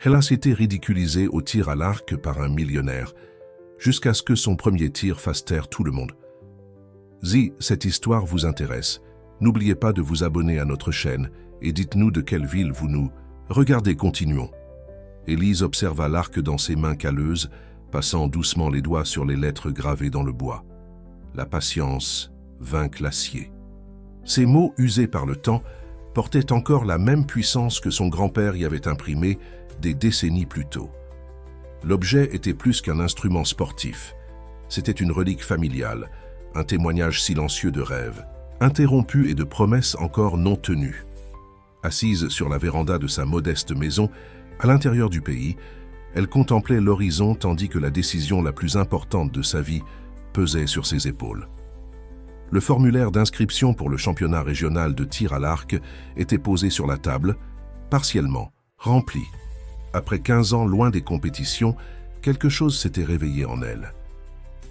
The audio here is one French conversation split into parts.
Hélas été ridiculisée au tir à l'arc par un millionnaire, jusqu'à ce que son premier tir fasse taire tout le monde. Si cette histoire vous intéresse, n'oubliez pas de vous abonner à notre chaîne et dites-nous de quelle ville vous nous regardez. Continuons. Élise observa l'arc dans ses mains calleuses, passant doucement les doigts sur les lettres gravées dans le bois. La patience vainc l'acier. Ces mots usés par le temps portaient encore la même puissance que son grand-père y avait imprimée des décennies plus tôt. L'objet était plus qu'un instrument sportif. C'était une relique familiale, un témoignage silencieux de rêves, interrompus et de promesses encore non tenues. Assise sur la véranda de sa modeste maison, à l'intérieur du pays, elle contemplait l'horizon tandis que la décision la plus importante de sa vie pesait sur ses épaules. Le formulaire d'inscription pour le championnat régional de tir à l'arc était posé sur la table, partiellement rempli. Après 15 ans loin des compétitions, quelque chose s'était réveillé en elle.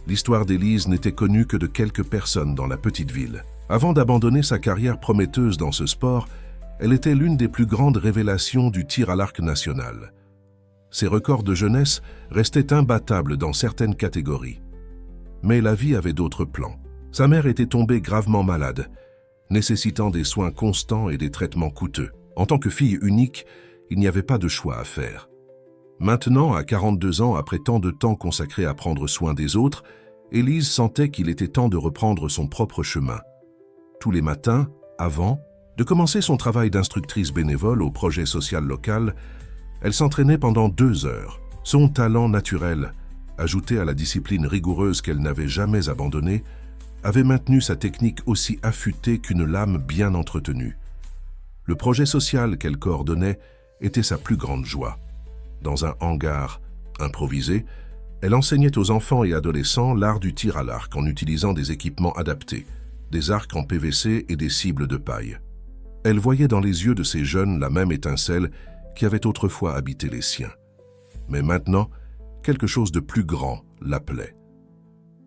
L'histoire d'Élise n'était connue que de quelques personnes dans la petite ville. Avant d'abandonner sa carrière prometteuse dans ce sport, elle était l'une des plus grandes révélations du tir à l'arc national. Ses records de jeunesse restaient imbattables dans certaines catégories. Mais la vie avait d'autres plans. Sa mère était tombée gravement malade, nécessitant des soins constants et des traitements coûteux. En tant que fille unique, il n'y avait pas de choix à faire. Maintenant, à 42 ans, après tant de temps consacré à prendre soin des autres, Élise sentait qu'il était temps de reprendre son propre chemin. Tous les matins, avant de commencer son travail d'instructrice bénévole au projet social local, elle s'entraînait pendant 2 heures. Son talent naturel, ajouté à la discipline rigoureuse qu'elle n'avait jamais abandonnée, avait maintenu sa technique aussi affûtée qu'une lame bien entretenue. Le projet social qu'elle coordonnait était sa plus grande joie. Dans un hangar improvisé, elle enseignait aux enfants et adolescents l'art du tir à l'arc en utilisant des équipements adaptés, des arcs en PVC et des cibles de paille. Elle voyait dans les yeux de ces jeunes la même étincelle qui avait autrefois habité les siens. Mais maintenant, quelque chose de plus grand l'appelait.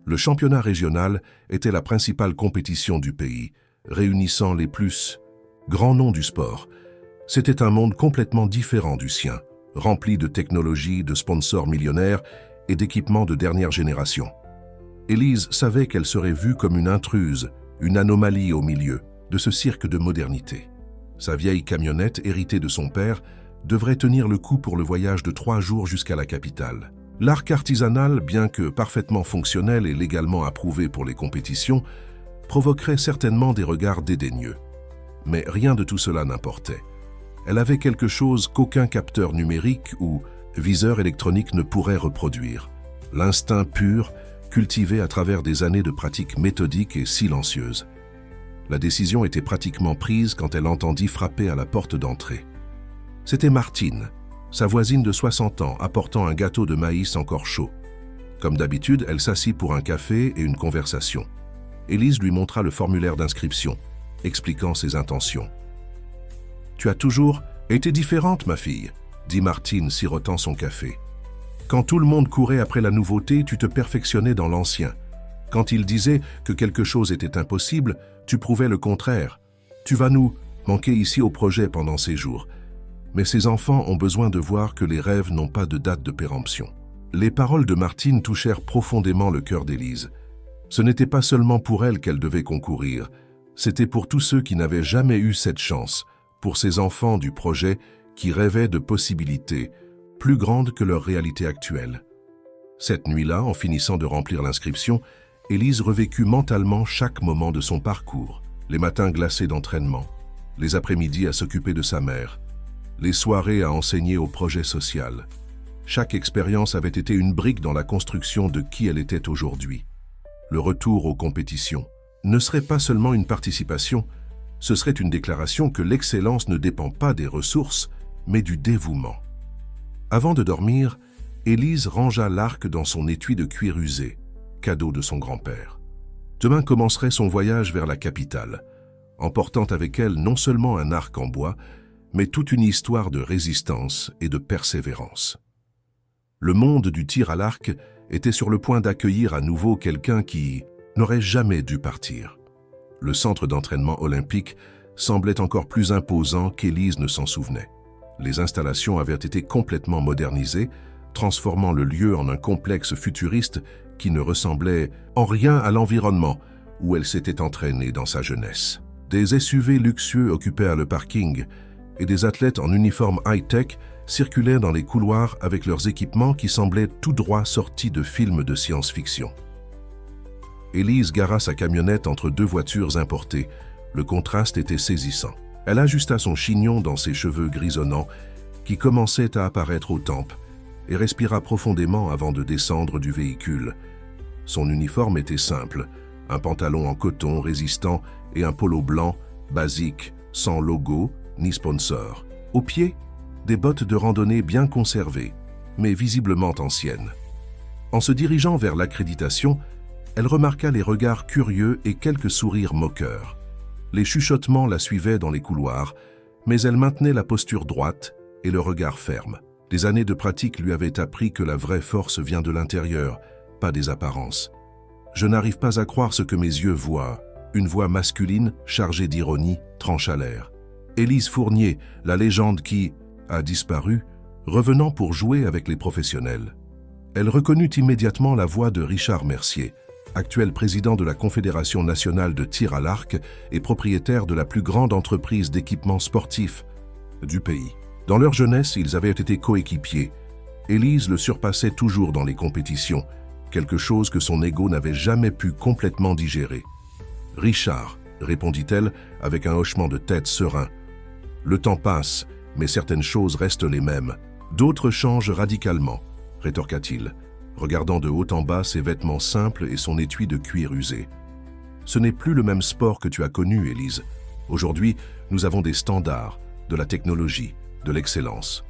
Le championnat régional était la principale compétition du pays, réunissant les plus grands noms du sport. C'était un monde complètement différent du sien, rempli de technologies, de sponsors millionnaires et d'équipements de dernière génération. Élise savait qu'elle serait vue comme une intruse, une anomalie au milieu de ce cirque de modernité. Sa vieille camionnette, héritée de son père, devrait tenir le coup pour le voyage de 3 jours jusqu'à la capitale. L'arc artisanal, bien que parfaitement fonctionnel et légalement approuvé pour les compétitions, provoquerait certainement des regards dédaigneux. Mais rien de tout cela n'importait. Elle avait quelque chose qu'aucun capteur numérique ou viseur électronique ne pourrait reproduire. L'instinct pur, cultivé à travers des années de pratiques méthodiques et silencieuses. La décision était pratiquement prise quand elle entendit frapper à la porte d'entrée. C'était Martine, sa voisine de 60 ans, apportant un gâteau de maïs encore chaud. Comme d'habitude, elle s'assit pour un café et une conversation. Élise lui montra le formulaire d'inscription, expliquant ses intentions. « Tu as toujours été différente, ma fille, » dit Martine, sirotant son café. « Quand tout le monde courait après la nouveauté, tu te perfectionnais dans l'ancien. Quand il disait que quelque chose était impossible, tu prouvais le contraire. Tu vas nous manquer ici au projet pendant ces jours. Mais ces enfants ont besoin de voir que les rêves n'ont pas de date de péremption. » Les paroles de Martine touchèrent profondément le cœur d'Élise. Ce n'était pas seulement pour elle qu'elle devait concourir, c'était pour tous ceux qui n'avaient jamais eu cette chance, pour ces enfants du projet qui rêvaient de possibilités plus grandes que leur réalité actuelle. Cette nuit-là, en finissant de remplir l'inscription, Élise revécut mentalement chaque moment de son parcours, les matins glacés d'entraînement, les après-midi à s'occuper de sa mère, les soirées à enseigner au projet social. Chaque expérience avait été une brique dans la construction de qui elle était aujourd'hui. Le retour aux compétitions ne serait pas seulement une participation, ce serait une déclaration que l'excellence ne dépend pas des ressources, mais du dévouement. Avant de dormir, Élise rangea l'arc dans son étui de cuir usé, cadeau de son grand-père. Demain commencerait son voyage vers la capitale, emportant avec elle non seulement un arc en bois, mais toute une histoire de résistance et de persévérance. Le monde du tir à l'arc était sur le point d'accueillir à nouveau quelqu'un qui n'aurait jamais dû partir. Le centre d'entraînement olympique semblait encore plus imposant qu'Élise ne s'en souvenait. Les installations avaient été complètement modernisées, transformant le lieu en un complexe futuriste qui ne ressemblait en rien à l'environnement où elle s'était entraînée dans sa jeunesse. Des SUV luxueux occupèrent le parking et des athlètes en uniforme high-tech circulaient dans les couloirs avec leurs équipements qui semblaient tout droit sortis de films de science-fiction. Élise gara sa camionnette entre deux voitures importées. Le contraste était saisissant. Elle ajusta son chignon dans ses cheveux grisonnants qui commençaient à apparaître aux tempes et respira profondément avant de descendre du véhicule. Son uniforme était simple, un pantalon en coton résistant et un polo blanc, basique, sans logo ni sponsor. Aux pieds, des bottes de randonnée bien conservées, mais visiblement anciennes. En se dirigeant vers l'accréditation, elle remarqua les regards curieux et quelques sourires moqueurs. Les chuchotements la suivaient dans les couloirs, mais elle maintenait la posture droite et le regard ferme. Des années de pratique lui avaient appris que la vraie force vient de l'intérieur, pas des apparences. « Je n'arrive pas à croire ce que mes yeux voient », une voix masculine, chargée d'ironie, trancha l'air. Élise Fournier, la légende qui a disparu, revenant pour jouer avec les professionnels. Elle reconnut immédiatement la voix de Richard Mercier, actuel président de la Confédération nationale de tir à l'arc et propriétaire de la plus grande entreprise d'équipements sportifs du pays. Dans leur jeunesse, ils avaient été coéquipiers. Élise le surpassait toujours dans les compétitions, quelque chose que son ego n'avait jamais pu complètement digérer. « Richard », répondit-elle avec un hochement de tête serein. « Le temps passe, mais certaines choses restent les mêmes. D'autres changent radicalement, » rétorqua-t-il, regardant de haut en bas ses vêtements simples et son étui de cuir usé. « Ce n'est plus le même sport que tu as connu, Élise. Aujourd'hui, nous avons des standards, de la technologie, de l'excellence.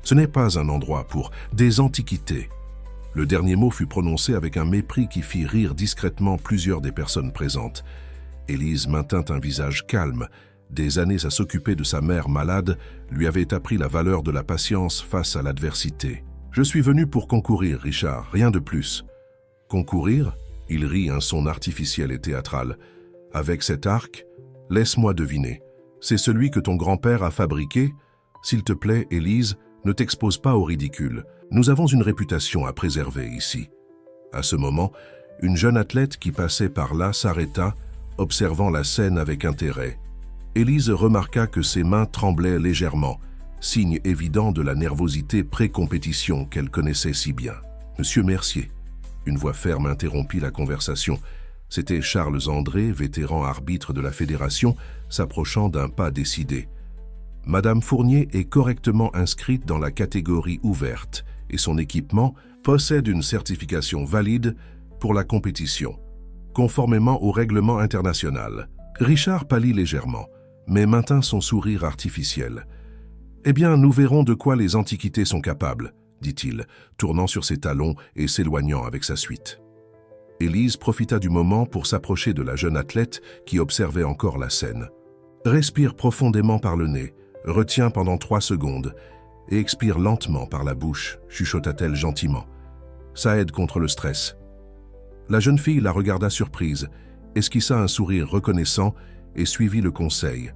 Ce n'est pas un endroit pour des antiquités. » Le dernier mot fut prononcé avec un mépris qui fit rire discrètement plusieurs des personnes présentes. Élise maintint un visage calme. Des années à s'occuper de sa mère malade lui avaient appris la valeur de la patience face à l'adversité. « Je suis venu pour concourir, Richard, rien de plus. »« Concourir ?» Il rit un son artificiel et théâtral. « Avec cet arc, laisse-moi deviner. C'est celui que ton grand-père a fabriqué ? S'il te plaît, Élise, ne t'expose pas au ridicule. Nous avons une réputation à préserver ici. » À ce moment, une jeune athlète qui passait par là s'arrêta, observant la scène avec intérêt. Élise remarqua que ses mains tremblaient légèrement, signe évident de la nervosité pré-compétition qu'elle connaissait si bien. « Monsieur Mercier », une voix ferme interrompit la conversation. C'était Charles André, vétéran arbitre de la fédération, s'approchant d'un pas décidé. « Madame Fournier est correctement inscrite dans la catégorie ouverte et son équipement possède une certification valide pour la compétition, conformément au règlement international. » Richard pâlit légèrement, mais maintint son sourire artificiel. « Eh bien, nous verrons de quoi les antiquités sont capables, » dit-il, tournant sur ses talons et s'éloignant avec sa suite. Élise profita du moment pour s'approcher de la jeune athlète qui observait encore la scène. « Respire profondément par le nez, retiens pendant 3 secondes et expire lentement par la bouche, » chuchota-t-elle gentiment. « Ça aide contre le stress. » La jeune fille la regarda surprise, esquissa un sourire reconnaissant et suivit le conseil.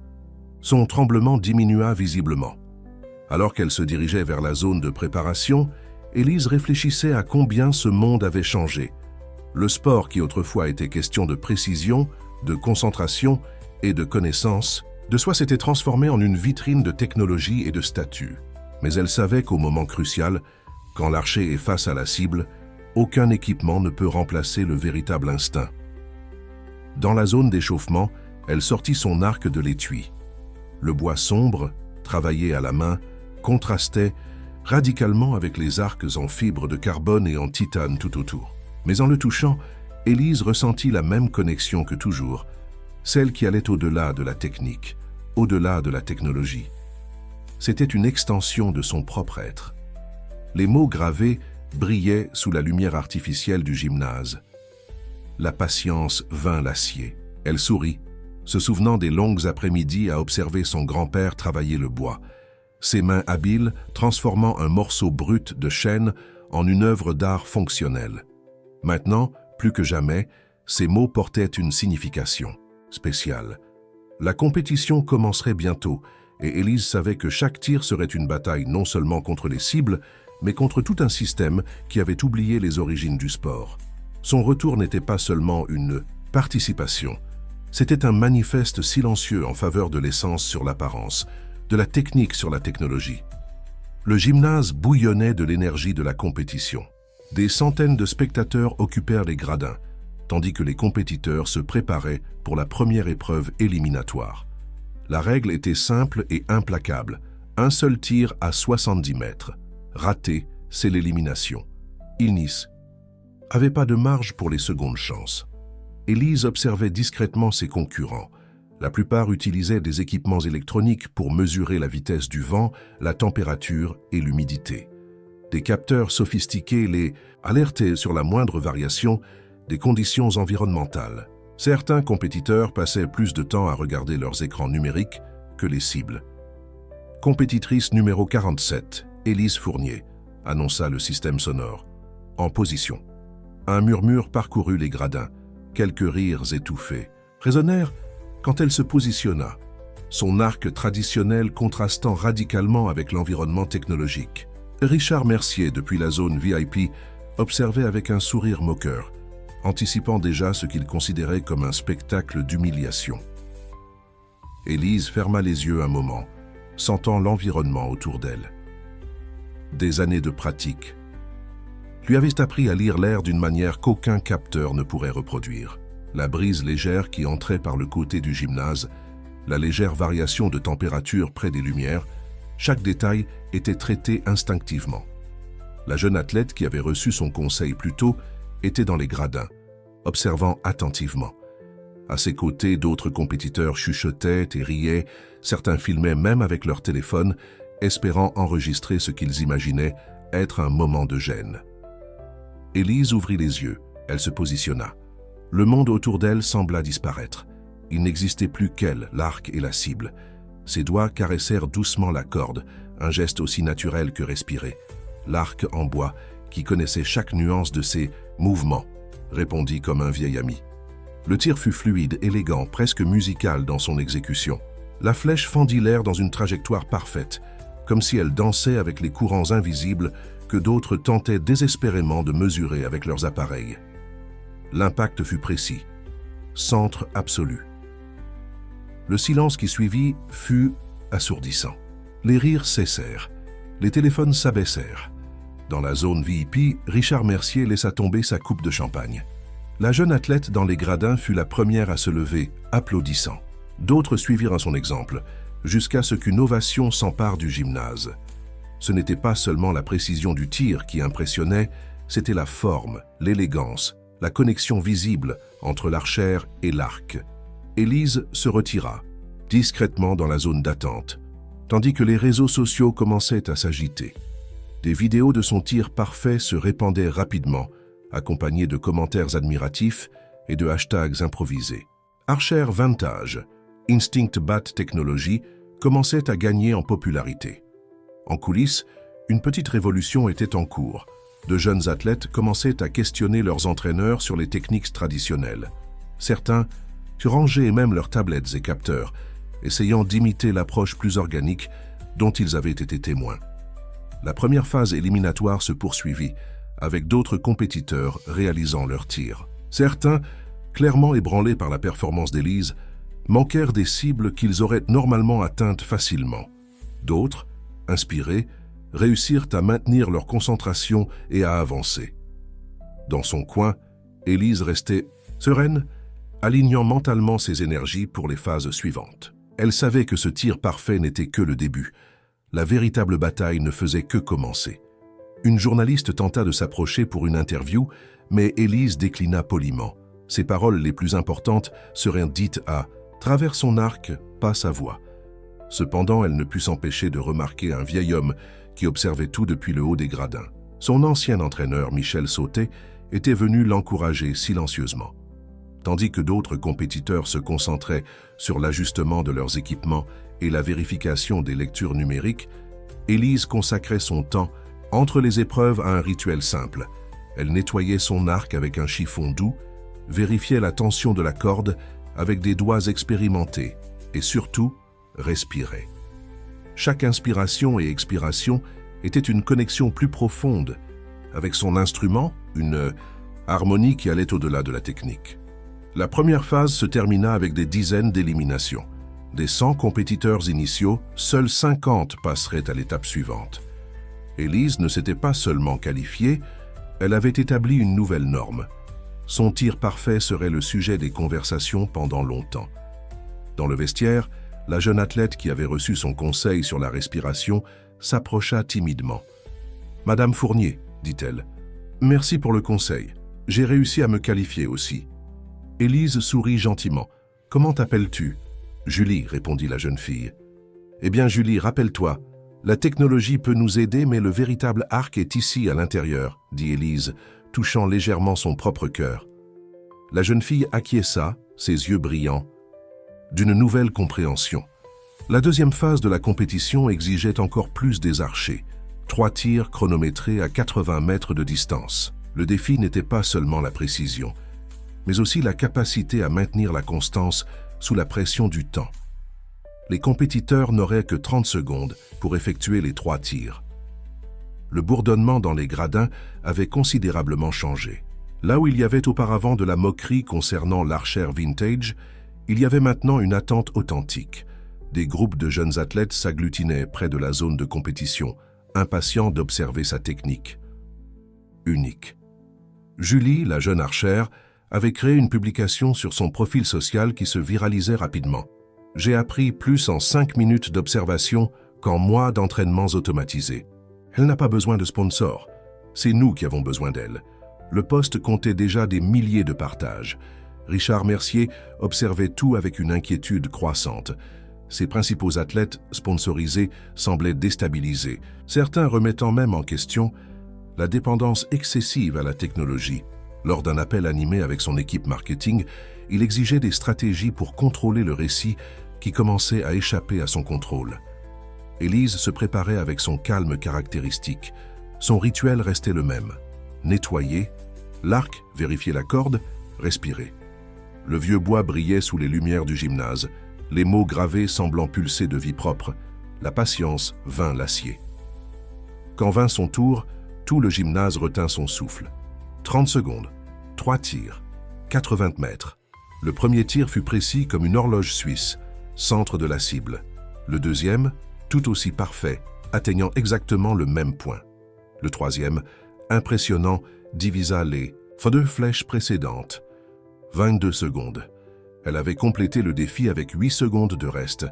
Son tremblement diminua visiblement. Alors qu'elle se dirigeait vers la zone de préparation, Élise réfléchissait à combien ce monde avait changé. Le sport qui autrefois était question de précision, de concentration et de connaissance, de soi s'était transformé en une vitrine de technologie et de statut. Mais elle savait qu'au moment crucial, quand l'archer est face à la cible, aucun équipement ne peut remplacer le véritable instinct. Dans la zone d'échauffement, elle sortit son arc de l'étui. Le bois sombre, travaillé à la main, contrastait radicalement avec les arcs en fibres de carbone et en titane tout autour. Mais en le touchant, Élise ressentit la même connexion que toujours, celle qui allait au-delà de la technique, au-delà de la technologie. C'était une extension de son propre être. Les mots gravés brillaient sous la lumière artificielle du gymnase. La patience vint l'acier. Elle sourit, se souvenant des longues après-midi à observer son grand-père travailler le bois, ses mains habiles transformant un morceau brut de chêne en une œuvre d'art fonctionnelle. Maintenant, plus que jamais, ces mots portaient une signification spéciale. La compétition commencerait bientôt et Élise savait que chaque tir serait une bataille non seulement contre les cibles, mais contre tout un système qui avait oublié les origines du sport. Son retour n'était pas seulement une participation, c'était un manifeste silencieux en faveur de l'essence sur l'apparence, de la technique sur la technologie. Le gymnase bouillonnait de l'énergie de la compétition. Des centaines de spectateurs occupèrent les gradins, tandis que les compétiteurs se préparaient pour la première épreuve éliminatoire. La règle était simple et implacable. Un seul tir à 70 mètres. Raté, c'est l'élimination. Illnis avait pas de marge pour les secondes chances. Élise observait discrètement ses concurrents. La plupart utilisaient des équipements électroniques pour mesurer la vitesse du vent, la température et l'humidité. Des capteurs sophistiqués les alertaient sur la moindre variation des conditions environnementales. Certains compétiteurs passaient plus de temps à regarder leurs écrans numériques que les cibles. Compétitrice numéro 47, Élise Fournier, annonça le système sonore. En position. Un murmure parcourut les gradins. Quelques rires étouffés résonnèrent quand elle se positionna, son arc traditionnel contrastant radicalement avec l'environnement technologique. Richard Mercier, depuis la zone VIP, observait avec un sourire moqueur, anticipant déjà ce qu'il considérait comme un spectacle d'humiliation. Élise ferma les yeux un moment, sentant l'environnement autour d'elle. Des années de pratique lui avaient appris à lire l'air d'une manière qu'aucun capteur ne pourrait reproduire. La brise légère qui entrait par le côté du gymnase, la légère variation de température près des lumières, chaque détail était traité instinctivement. La jeune athlète qui avait reçu son conseil plus tôt était dans les gradins, observant attentivement. À ses côtés, d'autres compétiteurs chuchotaient et riaient, certains filmaient même avec leur téléphone, espérant enregistrer ce qu'ils imaginaient être un moment de gêne. Élise ouvrit les yeux, elle se positionna. Le monde autour d'elle sembla disparaître. Il n'existait plus qu'elle, l'arc et la cible. Ses doigts caressèrent doucement la corde, un geste aussi naturel que respirer. L'arc en bois, qui connaissait chaque nuance de ses mouvements, répondit comme un vieil ami. Le tir fut fluide, élégant, presque musical dans son exécution. La flèche fendit l'air dans une trajectoire parfaite, comme si elle dansait avec les courants invisibles que d'autres tentaient désespérément de mesurer avec leurs appareils. L'impact fut précis. Centre absolu. Le silence qui suivit fut assourdissant. Les rires cessèrent. Les téléphones s'abaissèrent. Dans la zone VIP, Richard Mercier laissa tomber sa coupe de champagne. La jeune athlète dans les gradins fut la première à se lever, applaudissant. D'autres suivirent son exemple, jusqu'à ce qu'une ovation s'empare du gymnase. Ce n'était pas seulement la précision du tir qui impressionnait, c'était la forme, l'élégance, la connexion visible entre l'archère et l'arc. Élise se retira, discrètement dans la zone d'attente, tandis que les réseaux sociaux commençaient à s'agiter. Des vidéos de son tir parfait se répandaient rapidement, accompagnées de commentaires admiratifs et de hashtags improvisés. Archer Vintage, Instinct Bat Technology commençait à gagner en popularité. En coulisses, une petite révolution était en cours. De jeunes athlètes commençaient à questionner leurs entraîneurs sur les techniques traditionnelles. Certains rangeaient même leurs tablettes et capteurs, essayant d'imiter l'approche plus organique dont ils avaient été témoins. La première phase éliminatoire se poursuivit, avec d'autres compétiteurs réalisant leurs tirs. Certains, clairement ébranlés par la performance d'Élise, manquèrent des cibles qu'ils auraient normalement atteintes facilement. D'autres, inspirés, réussirent à maintenir leur concentration et à avancer. Dans son coin, Élise restait sereine, alignant mentalement ses énergies pour les phases suivantes. Elle savait que ce tir parfait n'était que le début. La véritable bataille ne faisait que commencer. Une journaliste tenta de s'approcher pour une interview, mais Élise déclina poliment. Ses paroles les plus importantes seraient dites à travers son arc, pas sa voix. Cependant, elle ne put s'empêcher de remarquer un vieil homme qui observait tout depuis le haut des gradins. Son ancien entraîneur, Michel Sauté, était venu l'encourager silencieusement. Tandis que d'autres compétiteurs se concentraient sur l'ajustement de leurs équipements et la vérification des lectures numériques, Élise consacrait son temps entre les épreuves à un rituel simple. Elle nettoyait son arc avec un chiffon doux, vérifiait la tension de la corde avec des doigts expérimentés et surtout respirait. Chaque inspiration et expiration était une connexion plus profonde avec son instrument, une harmonie qui allait au-delà de la technique. La première phase se termina avec des dizaines d'éliminations. Des 100 compétiteurs initiaux, seuls 50 passeraient à l'étape suivante. Élise ne s'était pas seulement qualifiée, elle avait établi une nouvelle norme. Son tir parfait serait le sujet des conversations pendant longtemps. Dans le vestiaire, la jeune athlète qui avait reçu son conseil sur la respiration s'approcha timidement. « Madame Fournier, dit-elle, merci pour le conseil. J'ai réussi à me qualifier aussi. » Élise sourit gentiment. « Comment t'appelles-tu » ? « Julie, répondit la jeune fille. « Eh bien, Julie, rappelle-toi, la technologie peut nous aider, mais le véritable arc est ici, à l'intérieur, » dit Élise, touchant légèrement son propre cœur. La jeune fille acquiesça, ses yeux brillants, d'une nouvelle compréhension. La deuxième phase de la compétition exigeait encore plus des archers. 3 tirs chronométrés à 80 mètres de distance. Le défi n'était pas seulement la précision, mais aussi la capacité à maintenir la constance sous la pression du temps. Les compétiteurs n'auraient que 30 secondes pour effectuer les 3 tirs. Le bourdonnement dans les gradins avait considérablement changé. Là où il y avait auparavant de la moquerie concernant l'archère vintage, il y avait maintenant une attente authentique. Des groupes de jeunes athlètes s'agglutinaient près de la zone de compétition, impatients d'observer sa technique. Unique. Julie, la jeune archère, avait créé une publication sur son profil social qui se viralisait rapidement. « J'ai appris plus en 5 minutes d'observation qu'en mois d'entraînements automatisés. Elle n'a pas besoin de sponsors. C'est nous qui avons besoin d'elle. » Le post comptait déjà des milliers de partages. Richard Mercier observait tout avec une inquiétude croissante. Ses principaux athlètes sponsorisés semblaient déstabilisés, certains remettant même en question la dépendance excessive à la technologie. Lors d'un appel animé avec son équipe marketing, il exigeait des stratégies pour contrôler le récit qui commençait à échapper à son contrôle. Élise se préparait avec son calme caractéristique. Son rituel restait le même. Nettoyer, l'arc, vérifier la corde, respirer. Le vieux bois brillait sous les lumières du gymnase, les mots gravés semblant pulser de vie propre. La patience vint l'acier. Quand vint son tour, tout le gymnase retint son souffle. 30 secondes, 3 tirs, 80 mètres. Le premier tir fut précis comme une horloge suisse, centre de la cible. Le deuxième, tout aussi parfait, atteignant exactement le même point. Le troisième, impressionnant, divisa les 2 flèches précédentes. 22 secondes. Elle avait complété le défi avec 8 secondes de reste.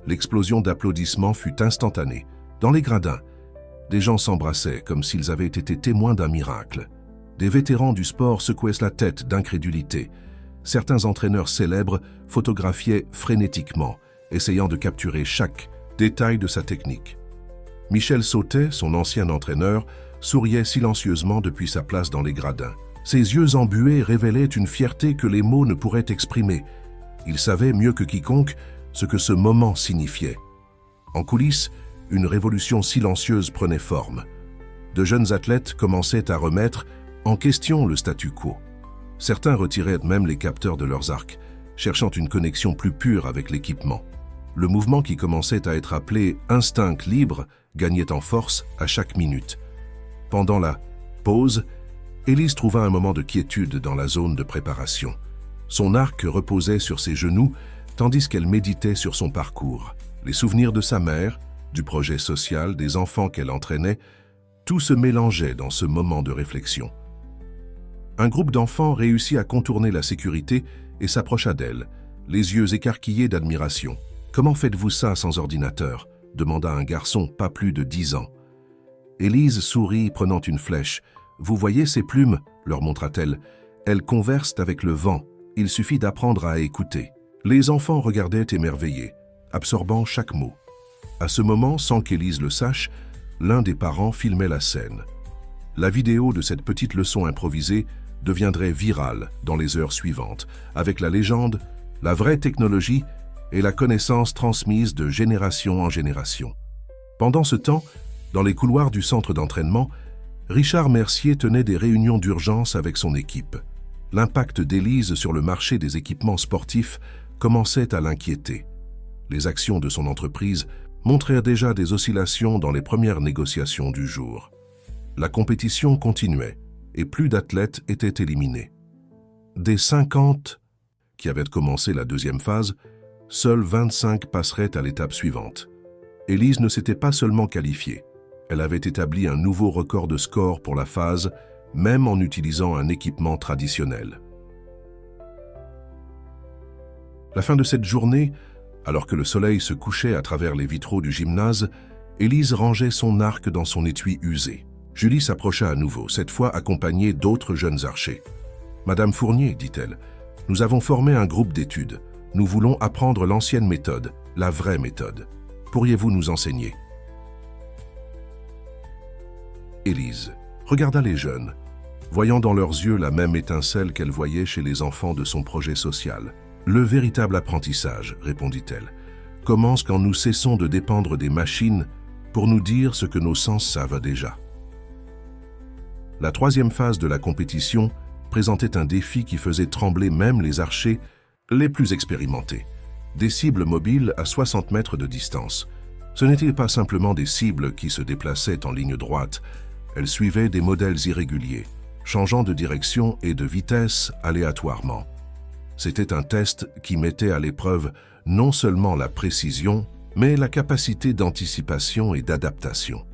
L'explosion d'applaudissements fut instantanée. Dans les gradins, des gens s'embrassaient comme s'ils avaient été témoins d'un miracle. Des vétérans du sport secouaient la tête d'incrédulité. Certains entraîneurs célèbres photographiaient frénétiquement, essayant de capturer chaque détail de sa technique. Michel Sautet, son ancien entraîneur, souriait silencieusement depuis sa place dans les gradins. Ses yeux embués révélaient une fierté que les mots ne pourraient exprimer. Il savait mieux que quiconque ce que ce moment signifiait. En coulisses, une révolution silencieuse prenait forme. De jeunes athlètes commençaient à remettre en question le statu quo. Certains retiraient même les capteurs de leurs arcs, cherchant une connexion plus pure avec l'équipement. Le mouvement qui commençait à être appelé « instinct libre » gagnait en force à chaque minute. Pendant la pause, Élise trouva un moment de quiétude dans la zone de préparation. Son arc reposait sur ses genoux, tandis qu'elle méditait sur son parcours. Les souvenirs de sa mère, du projet social, des enfants qu'elle entraînait, tout se mélangeait dans ce moment de réflexion. Un groupe d'enfants réussit à contourner la sécurité et s'approcha d'elle, les yeux écarquillés d'admiration. « Comment faites-vous ça sans ordinateur ?» demanda un garçon pas plus de 10 ans. Élise sourit, prenant une flèche. « Vous voyez ces plumes ?» leur montra-t-elle. « Elles conversent avec le vent. Il suffit d'apprendre à écouter. » Les enfants regardaient émerveillés, absorbant chaque mot. À ce moment, sans qu'Élise le sache, l'un des parents filmait la scène. La vidéo de cette petite leçon improvisée deviendrait virale dans les heures suivantes, avec la légende, la vraie technologie et la connaissance transmise de génération en génération. Pendant ce temps, dans les couloirs du centre d'entraînement, Richard Mercier tenait des réunions d'urgence avec son équipe. L'impact d'Élise sur le marché des équipements sportifs commençait à l'inquiéter. Les actions de son entreprise montrèrent déjà des oscillations dans les premières négociations du jour. La compétition continuait et plus d'athlètes étaient éliminés. Des 50 qui avaient commencé la deuxième phase, seuls 25 passeraient à l'étape suivante. Élise ne s'était pas seulement qualifiée, elle avait établi un nouveau record de score pour la phase, même en utilisant un équipement traditionnel. La fin de cette journée, alors que le soleil se couchait à travers les vitraux du gymnase, Élise rangeait son arc dans son étui usé. Julie s'approcha à nouveau, cette fois accompagnée d'autres jeunes archers. « Madame Fournier, dit-elle, nous avons formé un groupe d'études. Nous voulons apprendre l'ancienne méthode, la vraie méthode. Pourriez-vous nous enseigner ?» Élise regarda les jeunes, voyant dans leurs yeux la même étincelle qu'elle voyait chez les enfants de son projet social. « Le véritable apprentissage, répondit-elle, commence quand nous cessons de dépendre des machines pour nous dire ce que nos sens savent déjà. » La troisième phase de la compétition présentait un défi qui faisait trembler même les archers les plus expérimentés. Des cibles mobiles à 60 mètres de distance. Ce n'étaient pas simplement des cibles qui se déplaçaient en ligne droite, elles suivaient des modèles irréguliers, changeant de direction et de vitesse aléatoirement. C'était un test qui mettait à l'épreuve non seulement la précision, mais la capacité d'anticipation et d'adaptation.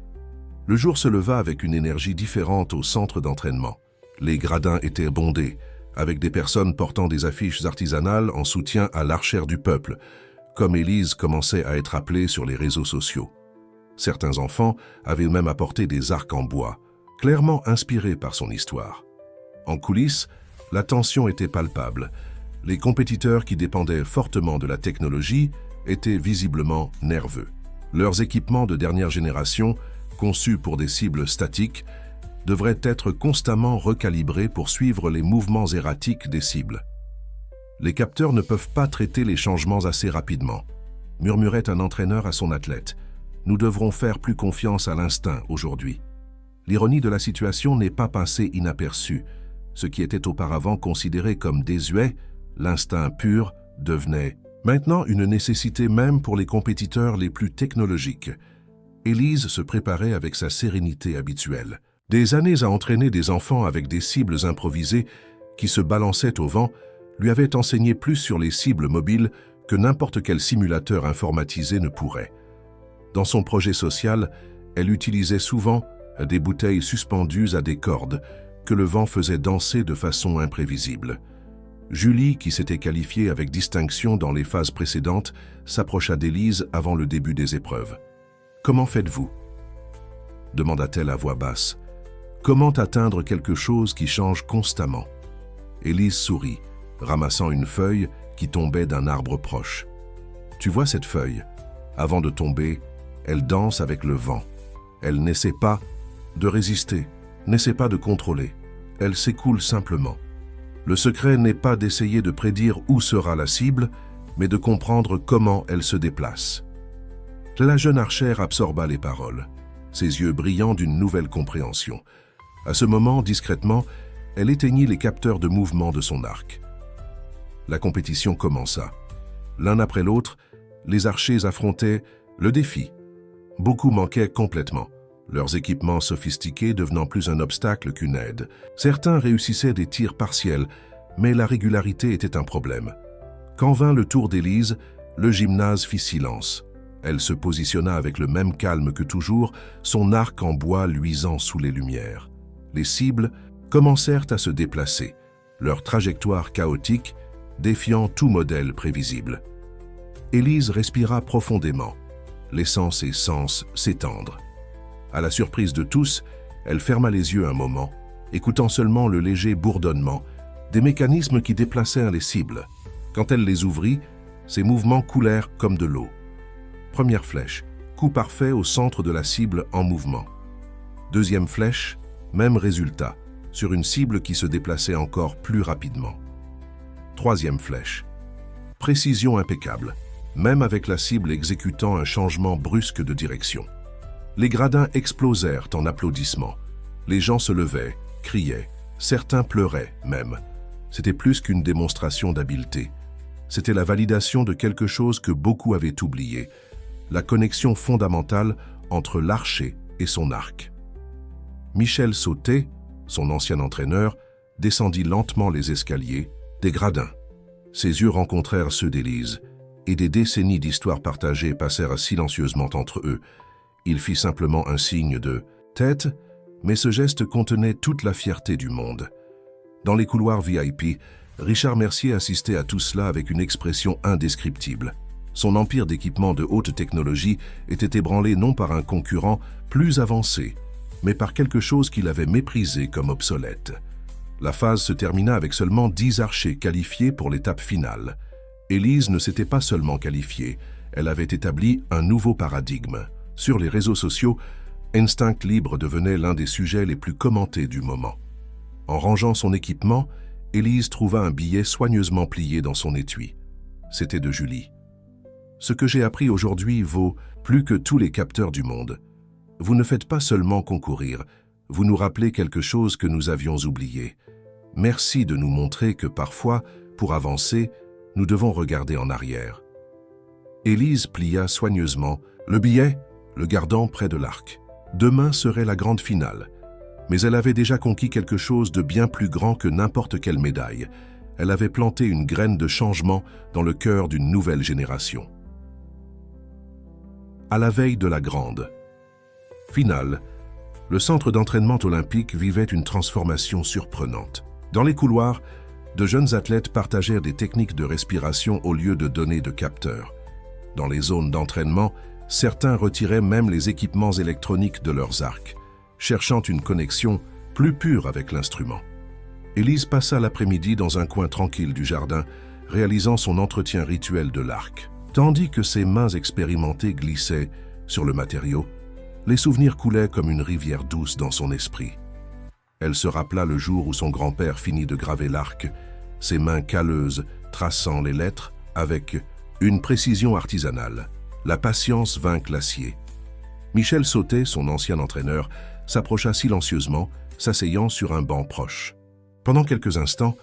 Le jour se leva avec une énergie différente au centre d'entraînement. Les gradins étaient bondés, avec des personnes portant des affiches artisanales en soutien à l'archère du peuple, comme Élise commençait à être appelée sur les réseaux sociaux. Certains enfants avaient même apporté des arcs en bois, clairement inspirés par son histoire. En coulisses, la tension était palpable. Les compétiteurs qui dépendaient fortement de la technologie étaient visiblement nerveux. Leurs équipements de dernière génération, conçus pour des cibles statiques, devraient être constamment recalibrés pour suivre les mouvements erratiques des cibles. Les capteurs ne peuvent pas traiter les changements assez rapidement, murmurait un entraîneur à son athlète. Nous devrons faire plus confiance à l'instinct aujourd'hui. L'ironie de la situation n'est pas passée inaperçue. Ce qui était auparavant considéré comme désuet, l'instinct pur, devenait maintenant une nécessité même pour les compétiteurs les plus technologiques. Élise se préparait avec sa sérénité habituelle. Des années à entraîner des enfants avec des cibles improvisées qui se balançaient au vent lui avaient enseigné plus sur les cibles mobiles que n'importe quel simulateur informatisé ne pourrait. Dans son projet social, elle utilisait souvent des bouteilles suspendues à des cordes que le vent faisait danser de façon imprévisible. Julie, qui s'était qualifiée avec distinction dans les phases précédentes, s'approcha d'Élise avant le début des épreuves. « Comment faites-vous » demanda-t-elle à voix basse. « Comment atteindre quelque chose qui change constamment ?» Élise sourit, ramassant une feuille qui tombait d'un arbre proche. « Tu vois cette feuille ? Avant de tomber, elle danse avec le vent. Elle n'essaie pas de résister, n'essaie pas de contrôler. Elle s'écoule simplement. Le secret n'est pas d'essayer de prédire où sera la cible, mais de comprendre comment elle se déplace. » La jeune archère absorba les paroles, ses yeux brillants d'une nouvelle compréhension. À ce moment, discrètement, elle éteignit les capteurs de mouvement de son arc. La compétition commença. L'un après l'autre, les archers affrontaient le défi. Beaucoup manquaient complètement, leurs équipements sophistiqués devenant plus un obstacle qu'une aide. Certains réussissaient des tirs partiels, mais la régularité était un problème. Quand vint le tour d'Élise, le gymnase fit silence. Elle se positionna avec le même calme que toujours, son arc en bois luisant sous les lumières. Les cibles commencèrent à se déplacer, leur trajectoire chaotique défiant tout modèle prévisible. Élise respira profondément, laissant ses sens s'étendre. À la surprise de tous, elle ferma les yeux un moment, écoutant seulement le léger bourdonnement des mécanismes qui déplaçèrent les cibles. Quand elle les ouvrit, ces mouvements coulèrent comme de l'eau. Première flèche, coup parfait au centre de la cible en mouvement. Deuxième flèche, même résultat, sur une cible qui se déplaçait encore plus rapidement. Troisième flèche, précision impeccable, même avec la cible exécutant un changement brusque de direction. Les gradins explosèrent en applaudissements. Les gens se levaient, criaient, certains pleuraient même. C'était plus qu'une démonstration d'habileté. C'était la validation de quelque chose que beaucoup avaient oublié. la connexion fondamentale entre l'archer et son arc. Michel Sauté, son ancien entraîneur, descendit lentement les escaliers, des gradins. Ses yeux rencontrèrent ceux d'Élise, et des décennies d'histoires partagées passèrent silencieusement entre eux. Il fit simplement un signe de tête, mais ce geste contenait toute la fierté du monde. Dans les couloirs VIP, Richard Mercier assistait à tout cela avec une expression indescriptible. Son empire d'équipements de haute technologie était ébranlé non par un concurrent plus avancé, mais par quelque chose qu'il avait méprisé comme obsolète. La phase se termina avec seulement 10 archers qualifiés pour l'étape finale. Élise ne s'était pas seulement qualifiée, elle avait établi un nouveau paradigme. Sur les réseaux sociaux, Instinct Libre devenait l'un des sujets les plus commentés du moment. En rangeant son équipement, Élise trouva un billet soigneusement plié dans son étui. C'était de Julie. Ce que j'ai appris aujourd'hui vaut plus que tous les capteurs du monde. Vous ne faites pas seulement concourir, vous nous rappelez quelque chose que nous avions oublié. Merci de nous montrer que parfois, pour avancer, nous devons regarder en arrière. Élise plia soigneusement le billet, le gardant près de l'arc. Demain serait la grande finale. Mais elle avait déjà conquis quelque chose de bien plus grand que n'importe quelle médaille. Elle avait planté une graine de changement dans le cœur d'une nouvelle génération. À la veille de la grande finale, le centre d'entraînement olympique vivait une transformation surprenante. Dans les couloirs, de jeunes athlètes partagèrent des techniques de respiration au lieu de donner de capteurs. Dans les zones d'entraînement, certains retiraient même les équipements électroniques de leurs arcs, cherchant une connexion plus pure avec l'instrument. Élise passa l'après-midi dans un coin tranquille du jardin, réalisant son entretien rituel de l'arc. Tandis que ses mains expérimentées glissaient sur le matériau, les souvenirs coulaient comme une rivière douce dans son esprit. Elle se rappela le jour où son grand-père finit de graver l'arc, ses mains calleuses traçant les lettres avec une précision artisanale. La patience vainc l'acier. Michel Sauté, son ancien entraîneur, s'approcha silencieusement, s'asseyant sur un banc proche. Pendant quelques instants,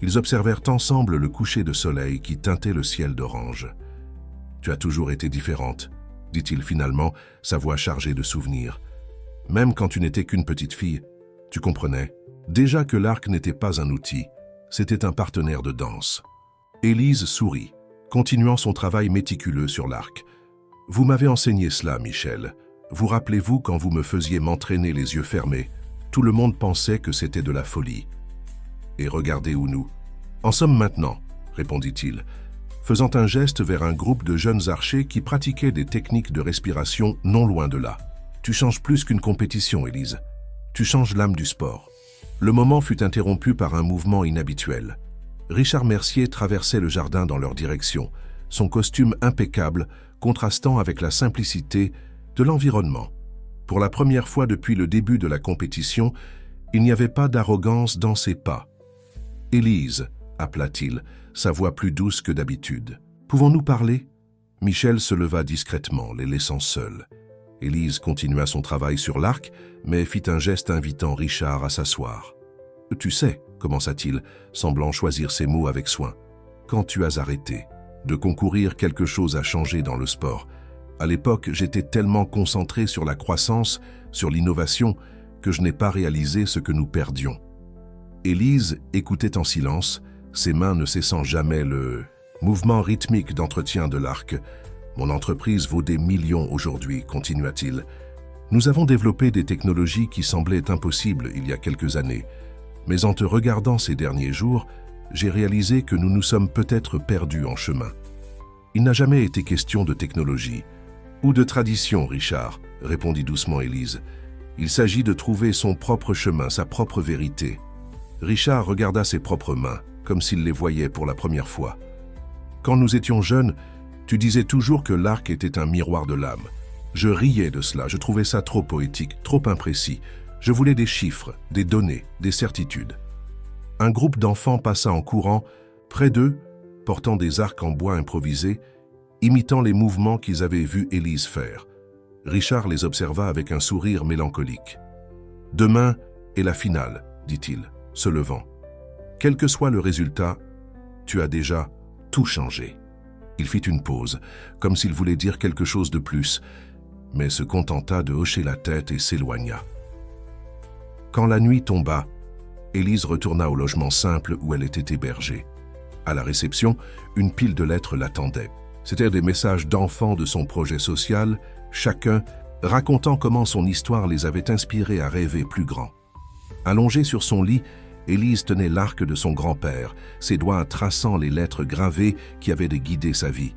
ils observèrent ensemble le coucher de soleil qui teintait le ciel d'orange. « Tu as toujours été différente », dit-il finalement, sa voix chargée de souvenirs. « Même quand tu n'étais qu'une petite fille, tu comprenais. Déjà que l'arc n'était pas un outil, c'était un partenaire de danse. » Élise sourit, continuant son travail méticuleux sur l'arc. « Vous m'avez enseigné cela, Michel. Vous rappelez-vous quand vous me faisiez m'entraîner les yeux fermés, tout le monde pensait que c'était de la folie. Et regardez où nous en sommes maintenant, répondit-il, faisant un geste vers un groupe de jeunes archers qui pratiquaient des techniques de respiration non loin de là. Tu changes plus qu'une compétition, Élise. Tu changes l'âme du sport. Le moment fut interrompu par un mouvement inhabituel. Richard Mercier traversait le jardin dans leur direction, son costume impeccable contrastant avec la simplicité de l'environnement. Pour la première fois depuis le début de la compétition, il n'y avait pas d'arrogance dans ses pas. « Élise », appela-t-il, sa voix plus douce que d'habitude. « Pouvons-nous parler ?» Michel se leva discrètement, les laissant seuls. Élise continua son travail sur l'arc, mais fit un geste invitant Richard à s'asseoir. « Tu sais », commença-t-il, semblant choisir ses mots avec soin, « quand tu as arrêté de concourir, quelque chose a changé dans le sport. À l'époque, j'étais tellement concentré sur la croissance, sur l'innovation, que je n'ai pas réalisé ce que nous perdions. » Élise écoutait en silence, ses mains ne cessant jamais le mouvement rythmique d'entretien de l'arc. « Mon entreprise vaut des millions aujourd'hui, continua-t-il. Nous avons développé des technologies qui semblaient impossibles il y a quelques années. Mais en te regardant ces derniers jours, j'ai réalisé que nous nous sommes peut-être perdus en chemin. Il n'a jamais été question de technologie. Ou de tradition, Richard, répondit doucement Élise. Il s'agit de trouver son propre chemin, sa propre vérité. Richard regarda ses propres mains, comme s'il les voyait pour la première fois. Quand nous étions jeunes, tu disais toujours que l'arc était un miroir de l'âme. Je riais de cela, je trouvais ça trop poétique, trop imprécis. Je voulais des chiffres, des données, des certitudes. Un groupe d'enfants passa en courant, près d'eux, portant des arcs en bois improvisés, imitant les mouvements qu'ils avaient vu Élise faire. Richard les observa avec un sourire mélancolique. « Demain est la finale, dit-il, se levant. Quel que soit le résultat, tu as déjà tout changé. » Il fit une pause, comme s'il voulait dire quelque chose de plus, mais se contenta de hocher la tête et s'éloigna. Quand la nuit tomba, Élise retourna au logement simple où elle était hébergée. À la réception, une pile de lettres l'attendait. C'étaient des messages d'enfants de son projet social, chacun racontant comment son histoire les avait inspirés à rêver plus grand. Allongée sur son lit, Élise tenait l'arc de son grand-père, ses doigts traçant les lettres gravées qui avaient guidé sa vie.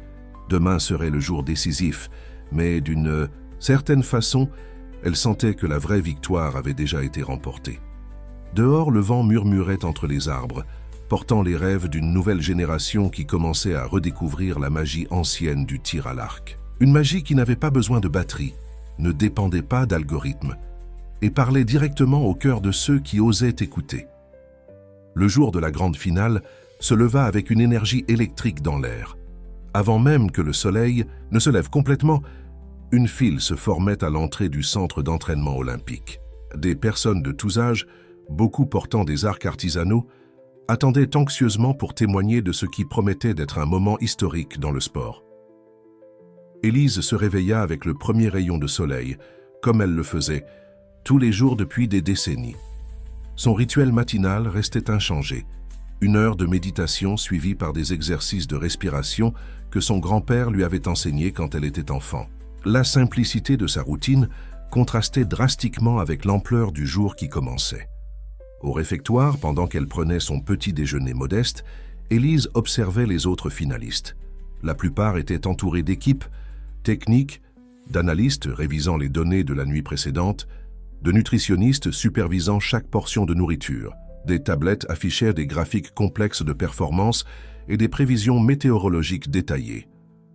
Demain serait le jour décisif, mais d'une certaine façon, elle sentait que la vraie victoire avait déjà été remportée. Dehors, le vent murmurait entre les arbres, portant les rêves d'une nouvelle génération qui commençait à redécouvrir la magie ancienne du tir à l'arc. Une magie qui n'avait pas besoin de batterie, ne dépendait pas d'algorithmes, et parlait directement au cœur de ceux qui osaient écouter. Le jour de la grande finale se leva avec une énergie électrique dans l'air. Avant même que le soleil ne se lève complètement, une file se formait à l'entrée du centre d'entraînement olympique. Des personnes de tous âges, beaucoup portant des arcs artisanaux, attendaient anxieusement pour témoigner de ce qui promettait d'être un moment historique dans le sport. Élise se réveilla avec le premier rayon de soleil, comme elle le faisait tous les jours depuis des décennies. Son rituel matinal restait inchangé, 1 heure de méditation suivie par des exercices de respiration que son grand-père lui avait enseignés quand elle était enfant. La simplicité de sa routine contrastait drastiquement avec l'ampleur du jour qui commençait. Au réfectoire, pendant qu'elle prenait son petit déjeuner modeste, Élise observait les autres finalistes. La plupart étaient entourés d'équipes, techniques, d'analystes révisant les données de la nuit précédente, de nutritionnistes supervisant chaque portion de nourriture. Des tablettes affichaient des graphiques complexes de performance et des prévisions météorologiques détaillées.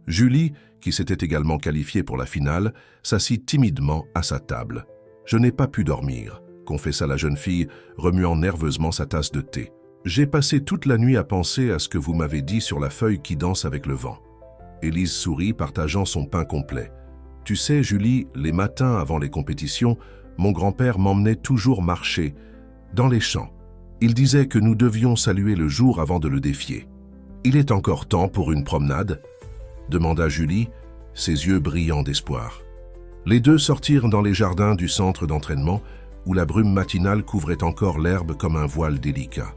Julie, qui s'était également qualifiée pour la finale, s'assit timidement à sa table. « Je n'ai pas pu dormir », confessa la jeune fille, remuant nerveusement sa tasse de thé. « J'ai passé toute la nuit à penser à ce que vous m'avez dit sur la feuille qui danse avec le vent. » Élise sourit, partageant son pain complet. « Tu sais, Julie, les matins avant les compétitions, mon grand-père m'emmenait toujours marcher, dans les champs. Il disait que nous devions saluer le jour avant de le défier. « Il est encore temps pour une promenade ?» demanda Julie, ses yeux brillants d'espoir. Les deux sortirent dans les jardins du centre d'entraînement, où la brume matinale couvrait encore l'herbe comme un voile délicat.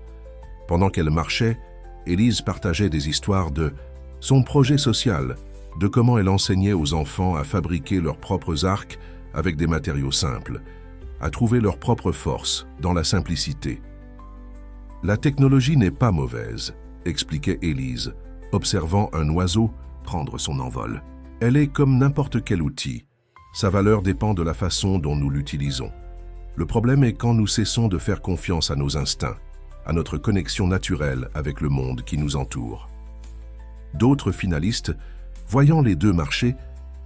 Pendant qu'elle marchait, Élise partageait des histoires de son projet social, de comment elle enseignait aux enfants à fabriquer leurs propres arcs avec des matériaux simples, à trouver leur propre force dans la simplicité. « La technologie n'est pas mauvaise », expliquait Élise, observant un oiseau prendre son envol. « Elle est comme n'importe quel outil. Sa valeur dépend de la façon dont nous l'utilisons. Le problème est quand nous cessons de faire confiance à nos instincts, à notre connexion naturelle avec le monde qui nous entoure. » D'autres finalistes, voyant les deux marcher,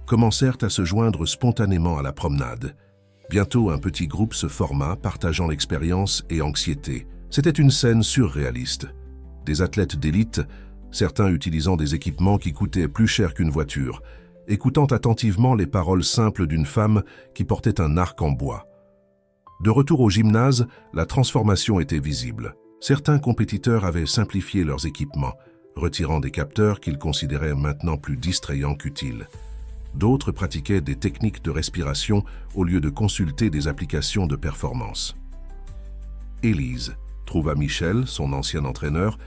commencèrent à se joindre spontanément à la promenade. Bientôt, un petit groupe se forma, partageant l'expérience et anxiété. C'était une scène surréaliste. Des athlètes d'élite, certains utilisant des équipements qui coûtaient plus cher qu'une voiture, écoutant attentivement les paroles simples d'une femme qui portait un arc en bois. De retour au gymnase, la transformation était visible. Certains compétiteurs avaient simplifié leurs équipements, retirant des capteurs qu'ils considéraient maintenant plus distrayants qu'utiles. D'autres pratiquaient des techniques de respiration au lieu de consulter des applications de performance. Élise trouva Michel, son ancien entraîneur,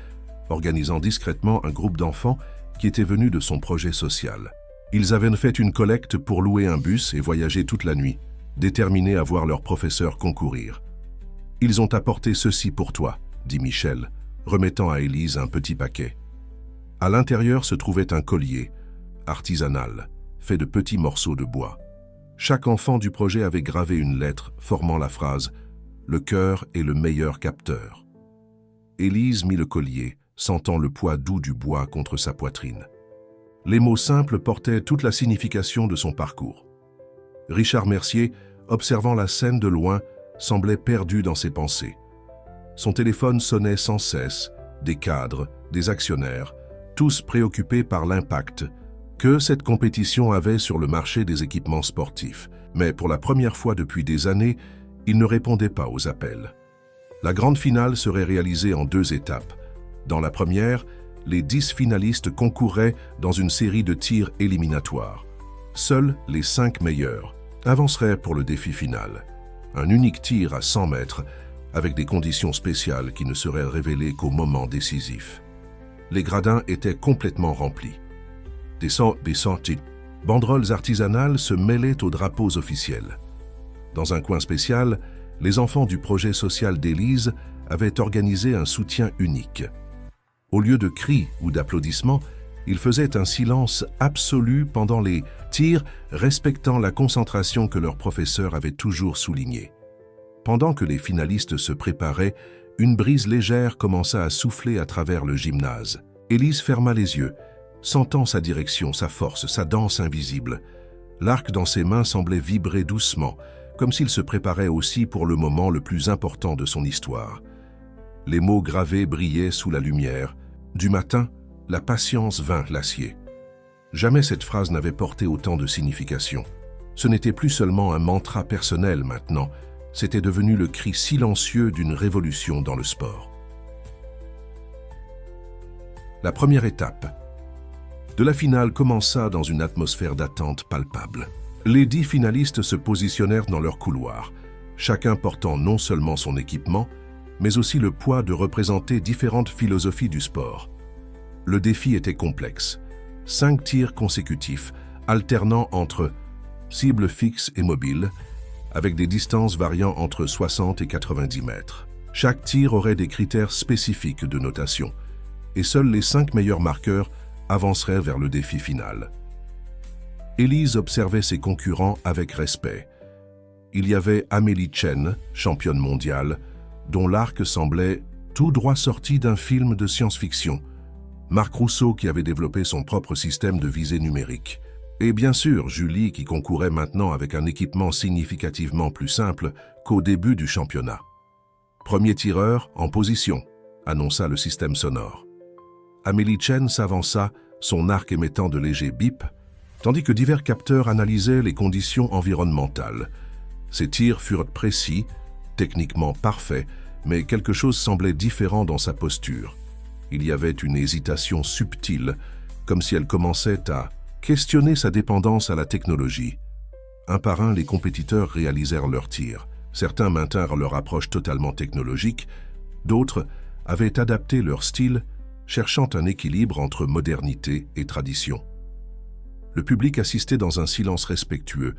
organisant discrètement un groupe d'enfants qui étaient venus de son projet social. Ils avaient fait une collecte pour louer un bus et voyager toute la nuit, déterminés à voir leur professeur concourir. « Ils ont apporté ceci pour toi », dit Michel, remettant à Élise un petit paquet. À l'intérieur se trouvait un collier, artisanal, fait de petits morceaux de bois. Chaque enfant du projet avait gravé une lettre formant la phrase « Le cœur est le meilleur capteur ». Élise mit le collier, sentant le poids doux du bois contre sa poitrine. Les mots simples portaient toute la signification de son parcours. Richard Mercier, observant la scène de loin, semblait perdu dans ses pensées. Son téléphone sonnait sans cesse, des cadres, des actionnaires, tous préoccupés par l'impact que cette compétition avait sur le marché des équipements sportifs. Mais pour la première fois depuis des années, il ne répondait pas aux appels. La grande finale serait réalisée en 2 étapes. Dans la première, les 10 finalistes concouraient dans une série de tirs éliminatoires. Seuls les 5 meilleurs avanceraient pour le défi final. Un unique tir à 100 mètres, avec des conditions spéciales qui ne seraient révélées qu'au moment décisif. Les gradins étaient complètement remplis. Des centaines de banderoles artisanales se mêlaient aux drapeaux officiels. Dans un coin spécial, les enfants du projet social d'Élise avaient organisé un soutien unique. Au lieu de cris ou d'applaudissements, ils faisaient un silence absolu pendant les tirs, respectant la concentration que leur professeur avait toujours soulignée. Pendant que les finalistes se préparaient, une brise légère commença à souffler à travers le gymnase. Élise ferma les yeux, sentant sa direction, sa force, sa danse invisible. L'arc dans ses mains semblait vibrer doucement, comme s'il se préparait aussi pour le moment le plus important de son histoire. Les mots gravés brillaient sous la lumière. Du matin, la patience vint l'acier. Jamais cette phrase n'avait porté autant de signification. Ce n'était plus seulement un mantra personnel maintenant, c'était devenu le cri silencieux d'une révolution dans le sport. La première étape de la finale commença dans une atmosphère d'attente palpable. Les 10 finalistes se positionnèrent dans leur couloir, chacun portant non seulement son équipement, mais aussi le poids de représenter différentes philosophies du sport. Le défi était complexe. 5 tirs consécutifs, alternant entre cibles fixes et mobiles, avec des distances variant entre 60 et 90 mètres. Chaque tir aurait des critères spécifiques de notation, et seuls les 5 meilleurs marqueurs avanceraient vers le défi final. Élise observait ses concurrents avec respect. Il y avait Amélie Chen, championne mondiale, dont l'arc semblait tout droit sorti d'un film de science-fiction. Marc Rousseau qui avait développé son propre système de visée numérique. Et bien sûr, Julie qui concourait maintenant avec un équipement significativement plus simple qu'au début du championnat. Premier tireur en position, annonça le système sonore. Amélie Chen s'avança, son arc émettant de légers bips, tandis que divers capteurs analysaient les conditions environnementales. Ses tirs furent précis, techniquement parfaits, mais quelque chose semblait différent dans sa posture. Il y avait une hésitation subtile, comme si elle commençait à questionner sa dépendance à la technologie. Un par un, les compétiteurs réalisèrent leurs tirs. Certains maintinrent leur approche totalement technologique, d'autres avaient adapté leur style, cherchant un équilibre entre modernité et tradition. Le public assistait dans un silence respectueux,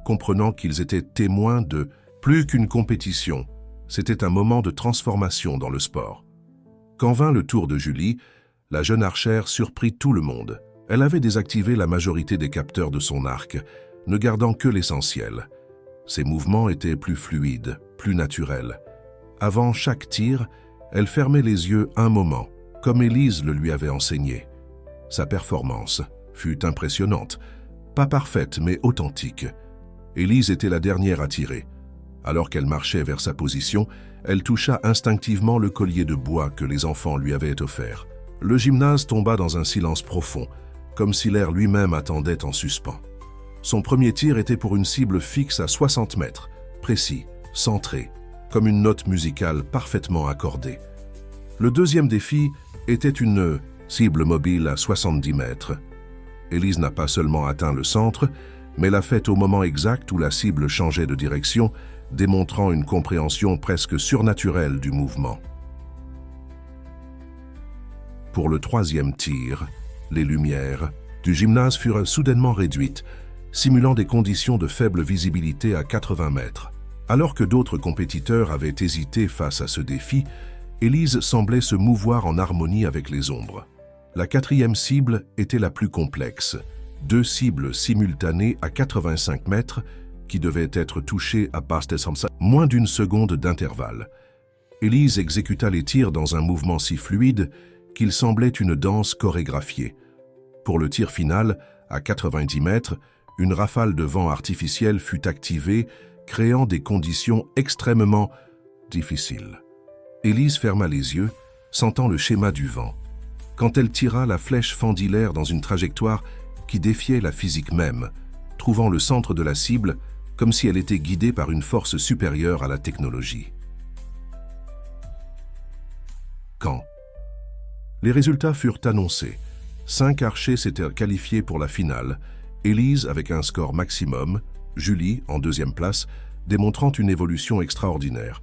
comprenant qu'ils étaient témoins de plus qu'une compétition. C'était un moment de transformation dans le sport. Quand vint le tour de Julie, la jeune archère surprit tout le monde. Elle avait désactivé la majorité des capteurs de son arc, ne gardant que l'essentiel. Ses mouvements étaient plus fluides, plus naturels. Avant chaque tir, elle fermait les yeux un moment, comme Élise le lui avait enseigné. Sa performance fut impressionnante, pas parfaite mais authentique. Élise était la dernière à tirer. Alors qu'elle marchait vers sa position, elle toucha instinctivement le collier de bois que les enfants lui avaient offert. Le gymnase tomba dans un silence profond, comme si l'air lui-même attendait en suspens. Son premier tir était pour une cible fixe à 60 mètres, précis, centré, comme une note musicale parfaitement accordée. Le deuxième défi était une cible mobile à 70 mètres. Élise n'a pas seulement atteint le centre, mais l'a fait au moment exact où la cible changeait de direction, démontrant une compréhension presque surnaturelle du mouvement. Pour le troisième tir, les lumières du gymnase furent soudainement réduites, simulant des conditions de faible visibilité à 80 mètres. Alors que d'autres compétiteurs avaient hésité face à ce défi, Élise semblait se mouvoir en harmonie avec les ombres. La quatrième cible était la plus complexe. 2 cibles simultanées à 85 mètres qui devaient être touchées à moins d'une seconde d'intervalle. Élise exécuta les tirs dans un mouvement si fluide qu'il semblait une danse chorégraphiée. Pour le tir final, à 90 mètres, une rafale de vent artificiel fut activée, créant des conditions extrêmement difficiles. Élise ferma les yeux, sentant le schéma du vent. Quand elle tira, la flèche fendit l'air dans une trajectoire qui défiait la physique même, trouvant le centre de la cible comme si elle était guidée par une force supérieure à la technologie. Quand Les résultats furent annoncés. 5 archers s'étaient qualifiés pour la finale, Élise avec un score maximum, Julie en deuxième place, démontrant une évolution extraordinaire.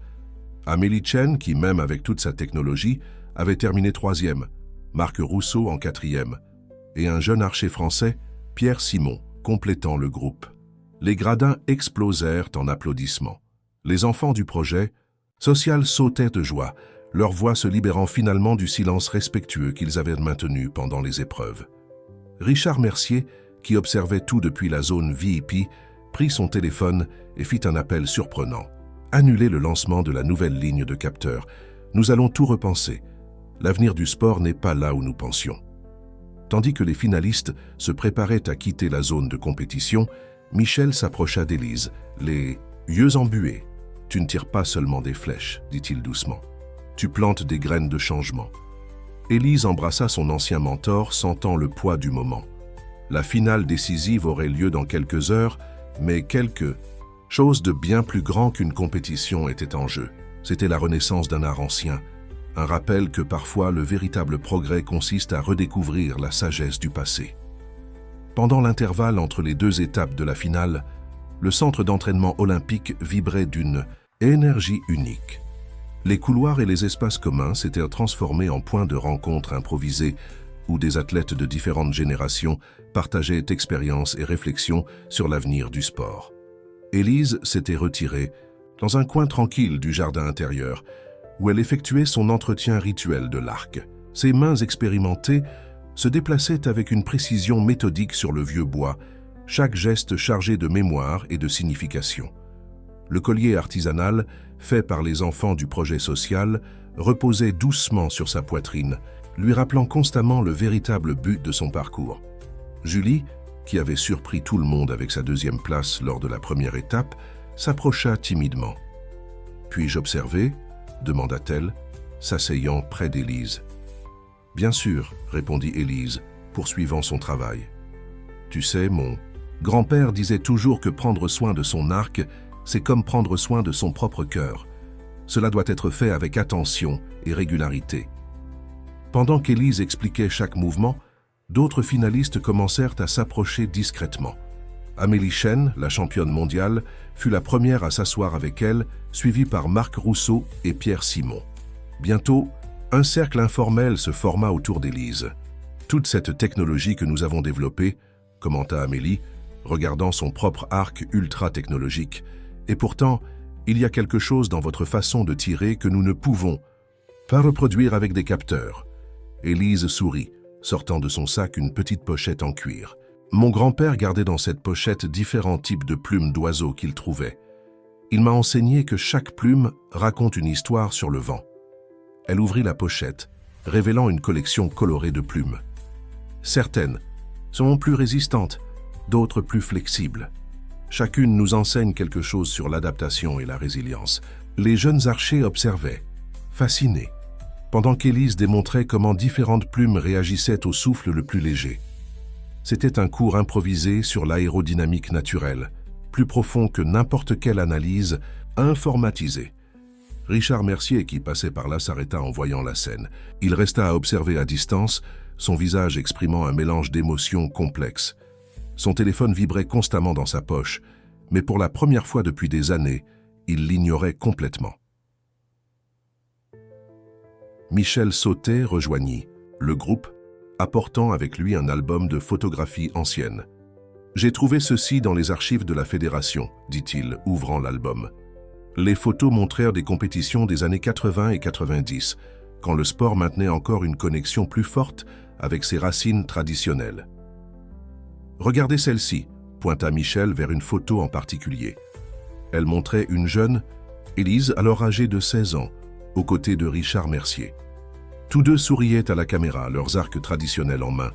Amélie Chen, qui même avec toute sa technologie, avait terminé troisième, Marc Rousseau en quatrième, et un jeune archer français, Pierre Simon, complétant le groupe. Les gradins explosèrent en applaudissements. Les enfants du projet social sautaient de joie, leur voix se libérant finalement du silence respectueux qu'ils avaient maintenu pendant les épreuves. Richard Mercier, qui observait tout depuis la zone VIP, prit son téléphone et fit un appel surprenant. « Annulez le lancement de la nouvelle ligne de capteurs. Nous allons tout repenser. L'avenir du sport n'est pas là où nous pensions. » Tandis que les finalistes se préparaient à quitter la zone de compétition, Michel s'approcha d'Élise, les yeux embués. « Tu ne tires pas seulement des flèches, dit-il doucement. Tu plantes des graines de changement. » Élise embrassa son ancien mentor, sentant le poids du moment. La finale décisive aurait lieu dans quelques heures, mais quelque chose de bien plus grand qu'une compétition était en jeu. C'était la renaissance d'un art ancien, un rappel que parfois le véritable progrès consiste à redécouvrir la sagesse du passé. Pendant l'intervalle entre les deux étapes de la finale, le centre d'entraînement olympique vibrait d'une énergie unique. Les couloirs et les espaces communs s'étaient transformés en points de rencontre improvisés où des athlètes de différentes générations partageaient expériences et réflexions sur l'avenir du sport. Élise s'était retirée dans un coin tranquille du jardin intérieur où elle effectuait son entretien rituel de l'arc. Ses mains expérimentées se déplaçaient avec une précision méthodique sur le vieux bois, chaque geste chargé de mémoire et de signification. Le collier artisanal, fait par les enfants du projet social, reposait doucement sur sa poitrine, lui rappelant constamment le véritable but de son parcours. Julie, qui avait surpris tout le monde avec sa deuxième place lors de la première étape, s'approcha timidement. « Puis-je observer ?» demanda-t-elle, s'asseyant près d'Élise. « Bien sûr, » répondit Élise, poursuivant son travail. « Tu sais, mon grand-père disait toujours que prendre soin de son arc, c'est comme prendre soin de son propre cœur. Cela doit être fait avec attention et régularité. » Pendant qu'Élise expliquait chaque mouvement, d'autres finalistes commencèrent à s'approcher discrètement. Amélie Chen, la championne mondiale, fut la première à s'asseoir avec elle, suivie par Marc Rousseau et Pierre Simon. Bientôt, un cercle informel se forma autour d'Élise. « Toute cette technologie que nous avons développée, » commenta Amélie, regardant son propre arc ultra-technologique, « et pourtant, il y a quelque chose dans votre façon de tirer que nous ne pouvons pas reproduire avec des capteurs. » Élise sourit, sortant de son sac une petite pochette en cuir. Mon grand-père gardait dans cette pochette différents types de plumes d'oiseaux qu'il trouvait. Il m'a enseigné que chaque plume raconte une histoire sur le vent. Elle ouvrit la pochette, révélant une collection colorée de plumes. Certaines sont plus résistantes, d'autres plus flexibles. Chacune nous enseigne quelque chose sur l'adaptation et la résilience. Les jeunes archers observaient, fascinés, pendant qu'Élise démontrait comment différentes plumes réagissaient au souffle le plus léger. C'était un cours improvisé sur l'aérodynamique naturelle, plus profond que n'importe quelle analyse informatisée. Richard Mercier, qui passait par là, s'arrêta en voyant la scène. Il resta à observer à distance, son visage exprimant un mélange d'émotions complexes. Son téléphone vibrait constamment dans sa poche, mais pour la première fois depuis des années, il l'ignorait complètement. Michel Sautet rejoignit le groupe, apportant avec lui un album de photographies anciennes. « J'ai trouvé ceci dans les archives de la Fédération, » dit-il, ouvrant l'album. Les photos montrèrent des compétitions des années 80 et 90, quand le sport maintenait encore une connexion plus forte avec ses racines traditionnelles. « Regardez celle-ci », pointa Michel vers une photo en particulier. Elle montrait une jeune, Élise, alors âgée de 16 ans, aux côtés de Richard Mercier. Tous deux souriaient à la caméra, leurs arcs traditionnels en main.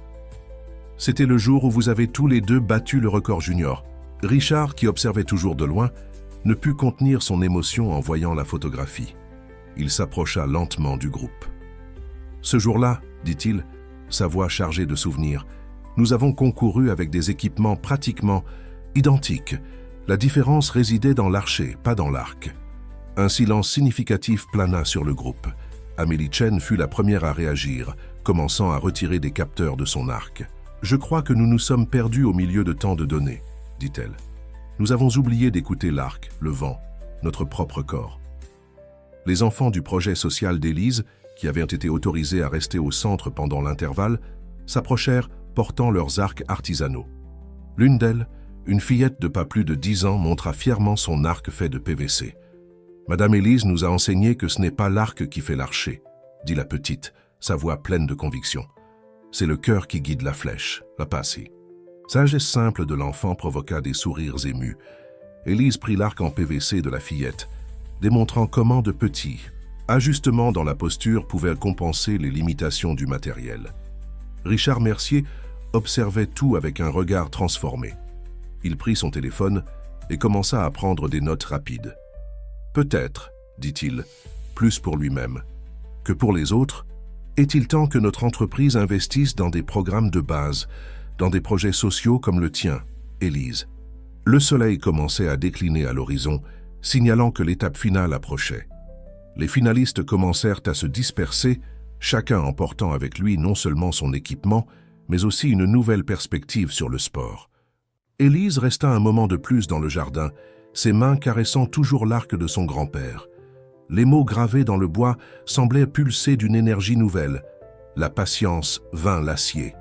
C'était le jour où vous avez tous les deux battu le record junior. Richard, qui observait toujours de loin, ne put contenir son émotion en voyant la photographie. Il s'approcha lentement du groupe. « Ce jour-là, dit-il, sa voix chargée de souvenirs, nous avons concouru avec des équipements pratiquement identiques. La différence résidait dans l'archer, pas dans l'arc. » Un silence significatif plana sur le groupe. Amélie Chen fut la première à réagir, commençant à retirer des capteurs de son arc. « Je crois que nous nous sommes perdus au milieu de tant de données, dit-elle. Nous avons oublié d'écouter l'arc, le vent, notre propre corps. » Les enfants du projet social d'Élise, qui avaient été autorisés à rester au centre pendant l'intervalle, s'approchèrent portant leurs arcs artisanaux. L'une d'elles, une fillette de pas plus de 10 ans, montra fièrement son arc fait de PVC. « Madame Élise nous a enseigné que ce n'est pas l'arc qui fait l'archer, » dit la petite, sa voix pleine de conviction. « C'est le cœur qui guide la flèche, la passie. » Sagesse simple de l'enfant provoqua des sourires émus. Élise prit l'arc en PVC de la fillette, démontrant comment de petits ajustements dans la posture pouvaient compenser les limitations du matériel. Richard Mercier observait tout avec un regard transformé. Il prit son téléphone et commença à prendre des notes rapides. « Peut-être, dit-il, plus pour lui-même que pour les autres, est-il temps que notre entreprise investisse dans des programmes de base, dans des projets sociaux comme le tien, Élise. » Le soleil commençait à décliner à l'horizon, signalant que l'étape finale approchait. Les finalistes commencèrent à se disperser, chacun emportant avec lui non seulement son équipement, mais aussi une nouvelle perspective sur le sport. Élise resta un moment de plus dans le jardin, ses mains caressant toujours l'arc de son grand-père. Les mots gravés dans le bois semblaient pulser d'une énergie nouvelle. La patience vint l'acier.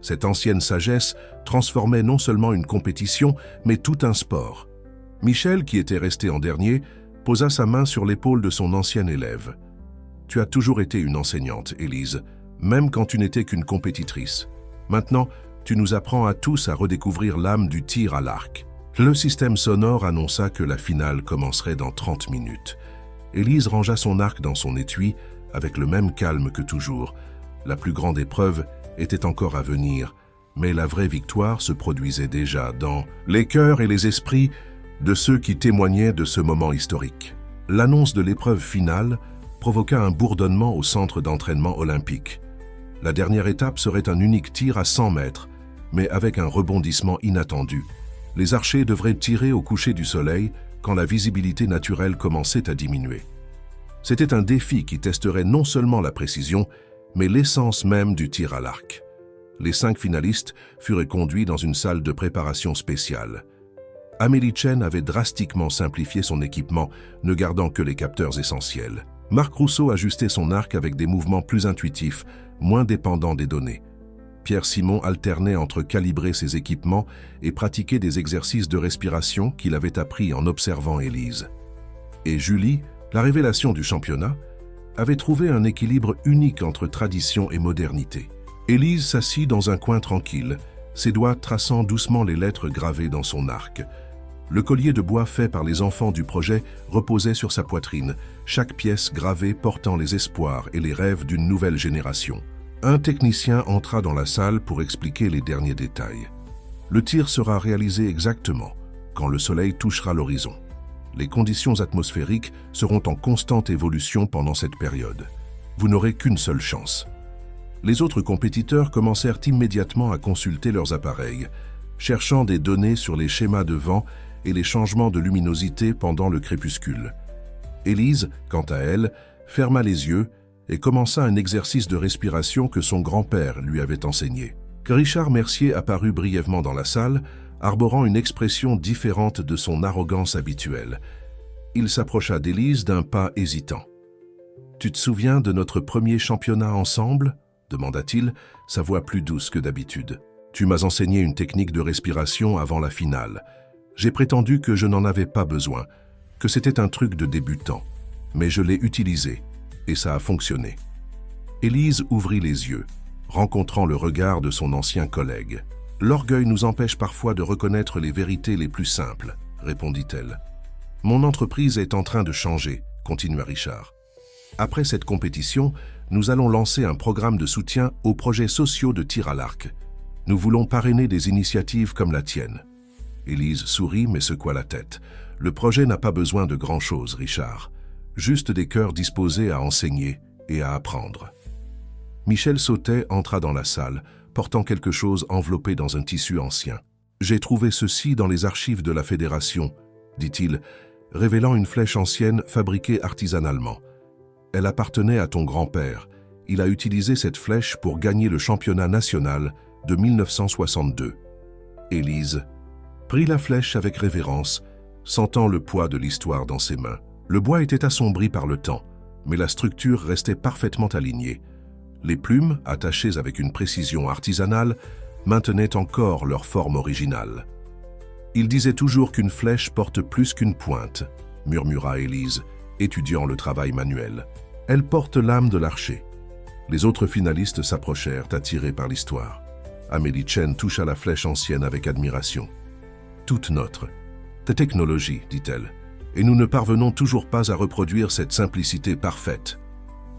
Cette ancienne sagesse transformait non seulement une compétition, mais tout un sport. Michel, qui était resté en dernier, posa sa main sur l'épaule de son ancienne élève. « Tu as toujours été une enseignante, Élise, même quand tu n'étais qu'une compétitrice. Maintenant, tu nous apprends à tous à redécouvrir l'âme du tir à l'arc. » Le système sonore annonça que la finale commencerait dans 30 minutes. Élise rangea son arc dans son étui avec le même calme que toujours. La plus grande épreuve était encore à venir, mais la vraie victoire se produisait déjà dans les cœurs et les esprits de ceux qui témoignaient de ce moment historique. L'annonce de l'épreuve finale provoqua un bourdonnement au centre d'entraînement olympique. La dernière étape serait un unique tir à 100 mètres, mais avec un rebondissement inattendu. Les archers devraient tirer au coucher du soleil quand la visibilité naturelle commençait à diminuer. C'était un défi qui testerait non seulement la précision, mais l'essence même du tir à l'arc. Les 5 finalistes furent conduits dans une salle de préparation spéciale. Amélie Chen avait drastiquement simplifié son équipement, ne gardant que les capteurs essentiels. Marc Rousseau ajustait son arc avec des mouvements plus intuitifs, moins dépendants des données. Pierre Simon alternait entre calibrer ses équipements et pratiquer des exercices de respiration qu'il avait appris en observant Élise. Et Julie, la révélation du championnat, avait trouvé un équilibre unique entre tradition et modernité. Élise s'assit dans un coin tranquille, ses doigts traçant doucement les lettres gravées dans son arc. Le collier de bois fait par les enfants du projet reposait sur sa poitrine, chaque pièce gravée portant les espoirs et les rêves d'une nouvelle génération. Un technicien entra dans la salle pour expliquer les derniers détails. Le tir sera réalisé exactement quand le soleil touchera l'horizon. Les conditions atmosphériques seront en constante évolution pendant cette période. Vous n'aurez qu'une seule chance. Les autres compétiteurs commencèrent immédiatement à consulter leurs appareils, cherchant des données sur les schémas de vent et les changements de luminosité pendant le crépuscule. Élise, quant à elle, ferma les yeux et commença un exercice de respiration que son grand-père lui avait enseigné. Richard Mercier apparut brièvement dans la salle, arborant une expression différente de son arrogance habituelle. Il s'approcha d'Élise d'un pas hésitant. « Tu te souviens de notre premier championnat ensemble ?» demanda-t-il, sa voix plus douce que d'habitude. « Tu m'as enseigné une technique de respiration avant la finale. J'ai prétendu que je n'en avais pas besoin, que c'était un truc de débutant. Mais je l'ai utilisé, et ça a fonctionné. » Élise ouvrit les yeux, rencontrant le regard de son ancien collègue. « L'orgueil nous empêche parfois de reconnaître les vérités les plus simples, » répondit-elle. « Mon entreprise est en train de changer, » continua Richard. « Après cette compétition, nous allons lancer un programme de soutien aux projets sociaux de tir à l'arc. Nous voulons parrainer des initiatives comme la tienne. » Élise sourit mais secoua la tête. « Le projet n'a pas besoin de grand-chose, Richard. Juste des cœurs disposés à enseigner et à apprendre. » Michel Sautet entra dans la salle, portant quelque chose enveloppé dans un tissu ancien. « J'ai trouvé ceci dans les archives de la Fédération, » dit-il, révélant une flèche ancienne fabriquée artisanalement. « Elle appartenait à ton grand-père. il a utilisé cette flèche pour gagner le championnat national de 1962. Élise prit la flèche avec révérence, sentant le poids de l'histoire dans ses mains. Le bois était assombri par le temps, mais la structure restait parfaitement alignée. Les plumes, attachées avec une précision artisanale, maintenaient encore leur forme originale. « Il disait toujours qu'une flèche porte plus qu'une pointe », murmura Élise, étudiant le travail manuel. « Elle porte l'âme de l'archer. » Les autres finalistes s'approchèrent, attirés par l'histoire. Amélie Chen toucha la flèche ancienne avec admiration. « Toute notre technologie, dit-elle, et nous ne parvenons toujours pas à reproduire cette simplicité parfaite. »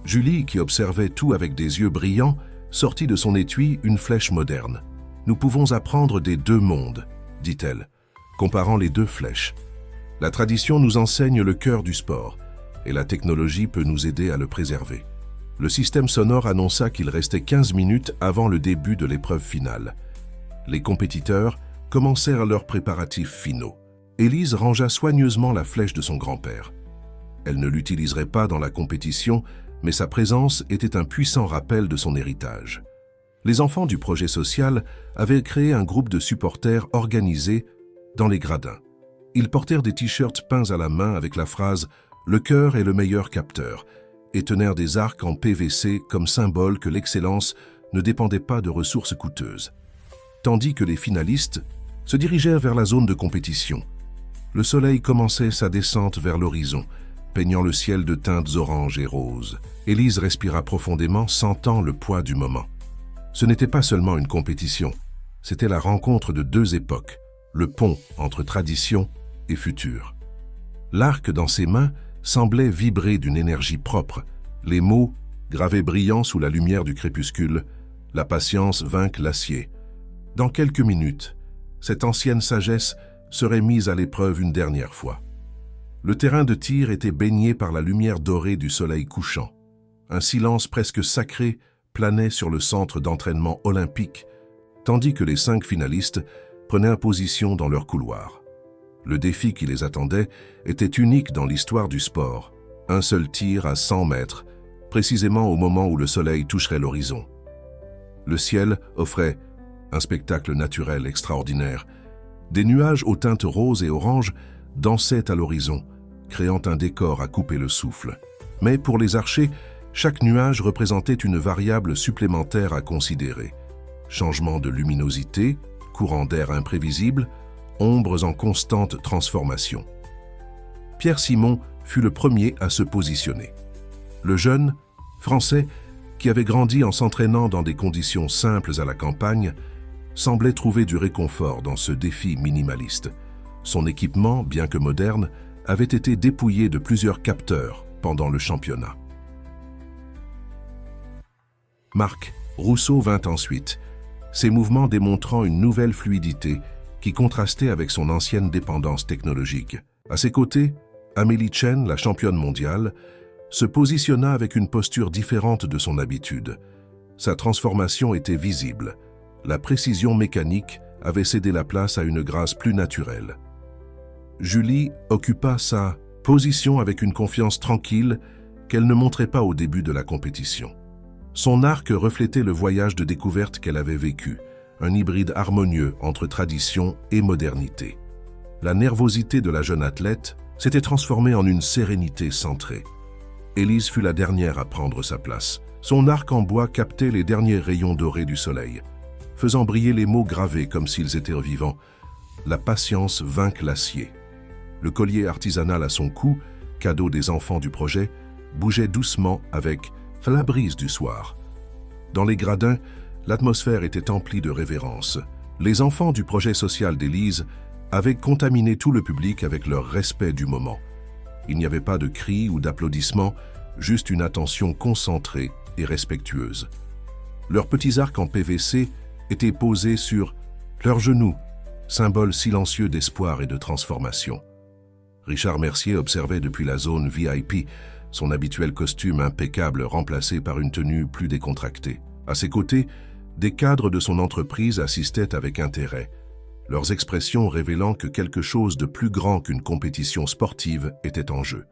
Julie, qui observait tout avec des yeux brillants, sortit de son étui une flèche moderne. « Nous pouvons apprendre des deux mondes, » dit-elle, comparant les deux flèches. « La tradition nous enseigne le cœur du sport, et la technologie peut nous aider à le préserver. » Le système sonore annonça qu'il restait 15 minutes avant le début de l'épreuve finale. Les compétiteurs commencèrent leurs préparatifs finaux. Élise rangea soigneusement la flèche de son grand-père. Elle ne l'utiliserait pas dans la compétition, mais sa présence était un puissant rappel de son héritage. Les enfants du projet social avaient créé un groupe de supporters organisé dans les gradins. Ils portèrent des t-shirts peints à la main avec la phrase « Le cœur est le meilleur capteur » et tenèrent des arcs en PVC comme symbole que l'excellence ne dépendait pas de ressources coûteuses. Tandis que les finalistes se dirigèrent vers la zone de compétition. Le soleil commençait sa descente vers l'horizon, peignant le ciel de teintes oranges et roses. Élise respira profondément, sentant le poids du moment. Ce n'était pas seulement une compétition, c'était la rencontre de deux époques, le pont entre tradition et futur. L'arc dans ses mains semblait vibrer d'une énergie propre. Les mots, gravés brillants sous la lumière du crépuscule, « La patience vaincre l'acier ». Dans quelques minutes, cette ancienne sagesse serait mise à l'épreuve une dernière fois. Le terrain de tir était baigné par la lumière dorée du soleil couchant. Un silence presque sacré planait sur le centre d'entraînement olympique, tandis que les 5 finalistes prenaient position dans leur couloir. Le défi qui les attendait était unique dans l'histoire du sport. Un seul tir à 100 mètres, précisément au moment où le soleil toucherait l'horizon. Le ciel offrait un spectacle naturel extraordinaire. Des nuages aux teintes roses et oranges dansaient à l'horizon, créant un décor à couper le souffle. Mais pour les archers, chaque nuage représentait une variable supplémentaire à considérer. Changement de luminosité, courant d'air imprévisible, ombres en constante transformation. Pierre Simon fut le premier à se positionner. Le jeune, français, qui avait grandi en s'entraînant dans des conditions simples à la campagne, semblait trouver du réconfort dans ce défi minimaliste. Son équipement, bien que moderne, avait été dépouillé de plusieurs capteurs pendant le championnat. Marc Rousseau vint ensuite, ses mouvements démontrant une nouvelle fluidité qui contrastait avec son ancienne dépendance technologique. À ses côtés, Amélie Chen, la championne mondiale, se positionna avec une posture différente de son habitude. Sa transformation était visible. La précision mécanique avait cédé la place à une grâce plus naturelle. Julie occupa sa position avec une confiance tranquille qu'elle ne montrait pas au début de la compétition. Son arc reflétait le voyage de découverte qu'elle avait vécu, un hybride harmonieux entre tradition et modernité. La nervosité de la jeune athlète s'était transformée en une sérénité centrée. Élise fut la dernière à prendre sa place. Son arc en bois captait les derniers rayons dorés du soleil, faisant briller les mots gravés comme s'ils étaient vivants. La patience vaincre l'acier. Le collier artisanal à son cou, cadeau des enfants du projet, bougeait doucement avec la brise du soir. Dans les gradins, l'atmosphère était emplie de révérence. Les enfants du projet social d'Élise avaient contaminé tout le public avec leur respect du moment. Il n'y avait pas de cris ou d'applaudissements, juste une attention concentrée et respectueuse. Leurs petits arcs en PVC étaient posés sur leurs genoux, symbole silencieux d'espoir et de transformation. Richard Mercier observait depuis la zone VIP son habituel costume impeccable remplacé par une tenue plus décontractée. À ses côtés, des cadres de son entreprise assistaient avec intérêt, leurs expressions révélant que quelque chose de plus grand qu'une compétition sportive était en jeu.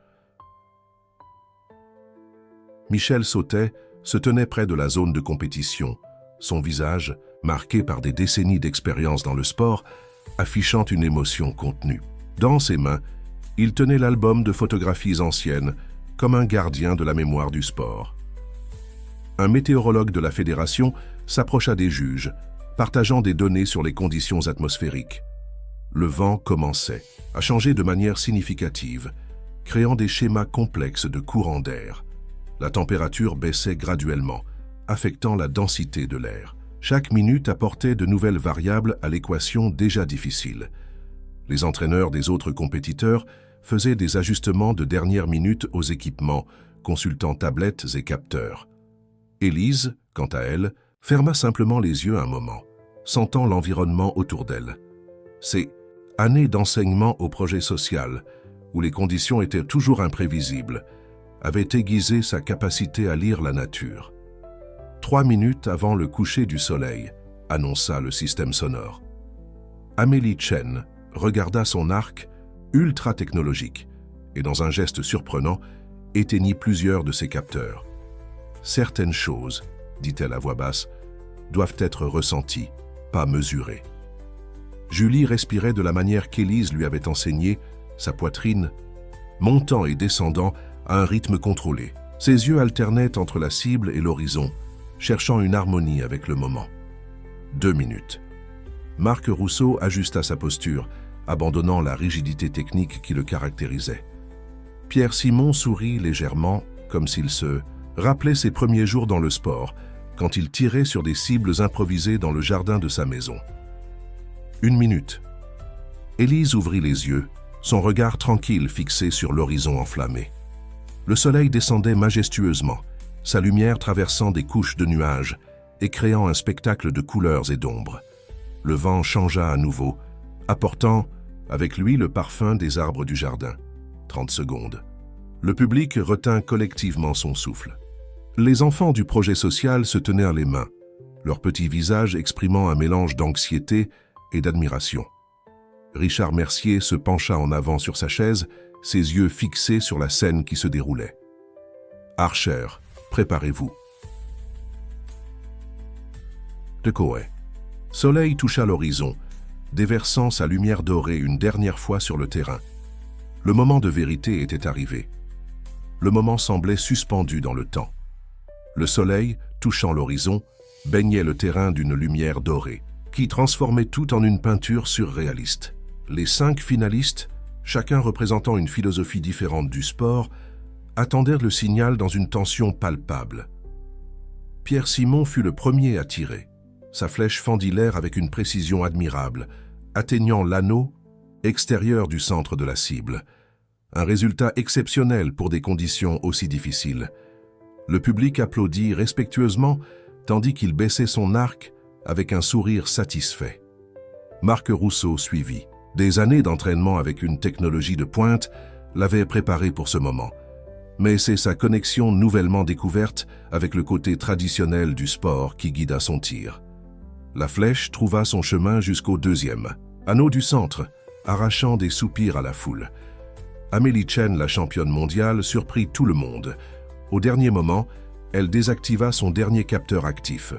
Michel Sautet, se tenait près de la zone de compétition, son visage, marqué par des décennies d'expérience dans le sport, affichant une émotion contenue. Dans ses mains, il tenait l'album de photographies anciennes, comme un gardien de la mémoire du sport. Un météorologue de la fédération s'approcha des juges, partageant des données sur les conditions atmosphériques. Le vent commençait à changer de manière significative, créant des schémas complexes de courants d'air. La température baissait graduellement, affectant la densité de l'air. Chaque minute apportait de nouvelles variables à l'équation déjà difficile. Les entraîneurs des autres compétiteurs faisaient des ajustements de dernière minute aux équipements, consultant tablettes et capteurs. Élise, quant à elle, ferma simplement les yeux un moment, sentant l'environnement autour d'elle. Ces années d'enseignement au projet social, où les conditions étaient toujours imprévisibles, avaient aiguisé sa capacité à lire la nature. 3 minutes avant le coucher du soleil, annonça le système sonore. Amélie Chen regarda son arc ultra technologique et, dans un geste surprenant, éteignit plusieurs de ses capteurs. « Certaines choses, dit-elle à voix basse, doivent être ressenties, pas mesurées. » Julie respirait de la manière qu'Élise lui avait enseigné, sa poitrine montant et descendant à un rythme contrôlé. Ses yeux alternaient entre la cible et l'horizon, cherchant une harmonie avec le moment. 2 minutes. Marc Rousseau ajusta sa posture, abandonnant la rigidité technique qui le caractérisait. Pierre Simon sourit légèrement, comme s'il se rappelait ses premiers jours dans le sport, quand il tirait sur des cibles improvisées dans le jardin de sa maison. 1 minute. Élise ouvrit les yeux, son regard tranquille fixé sur l'horizon enflammé. Le soleil descendait majestueusement, sa lumière traversant des couches de nuages et créant un spectacle de couleurs et d'ombres. Le vent changea à nouveau, apportant avec lui le parfum des arbres du jardin. 30 secondes. Le public retint collectivement son souffle. Les enfants du projet social se tenaient les mains, leurs petits visages exprimant un mélange d'anxiété et d'admiration. Richard Mercier se pencha en avant sur sa chaise, ses yeux fixés sur la scène qui se déroulait. « Archer, préparez-vous. » De Coé. Soleil toucha l'horizon, déversant sa lumière dorée une dernière fois sur le terrain. Le moment de vérité était arrivé. Le moment semblait suspendu dans le temps. Le soleil, touchant l'horizon, baignait le terrain d'une lumière dorée, qui transformait tout en une peinture surréaliste. Les 5 finalistes, chacun représentant une philosophie différente du sport, attendirent le signal dans une tension palpable. Pierre Simon fut le premier à tirer. Sa flèche fendit l'air avec une précision admirable, atteignant l'anneau extérieur du centre de la cible. Un résultat exceptionnel pour des conditions aussi difficiles. Le public applaudit respectueusement, tandis qu'il baissait son arc avec un sourire satisfait. Marc Rousseau suivit. Des années d'entraînement avec une technologie de pointe l'avaient préparé pour ce moment. Mais c'est sa connexion nouvellement découverte avec le côté traditionnel du sport qui guida son tir. La flèche trouva son chemin jusqu'au 2e, anneau du centre, arrachant des soupirs à la foule. Amélie Chen, la championne mondiale, surprit tout le monde. Au dernier moment, elle désactiva son dernier capteur actif.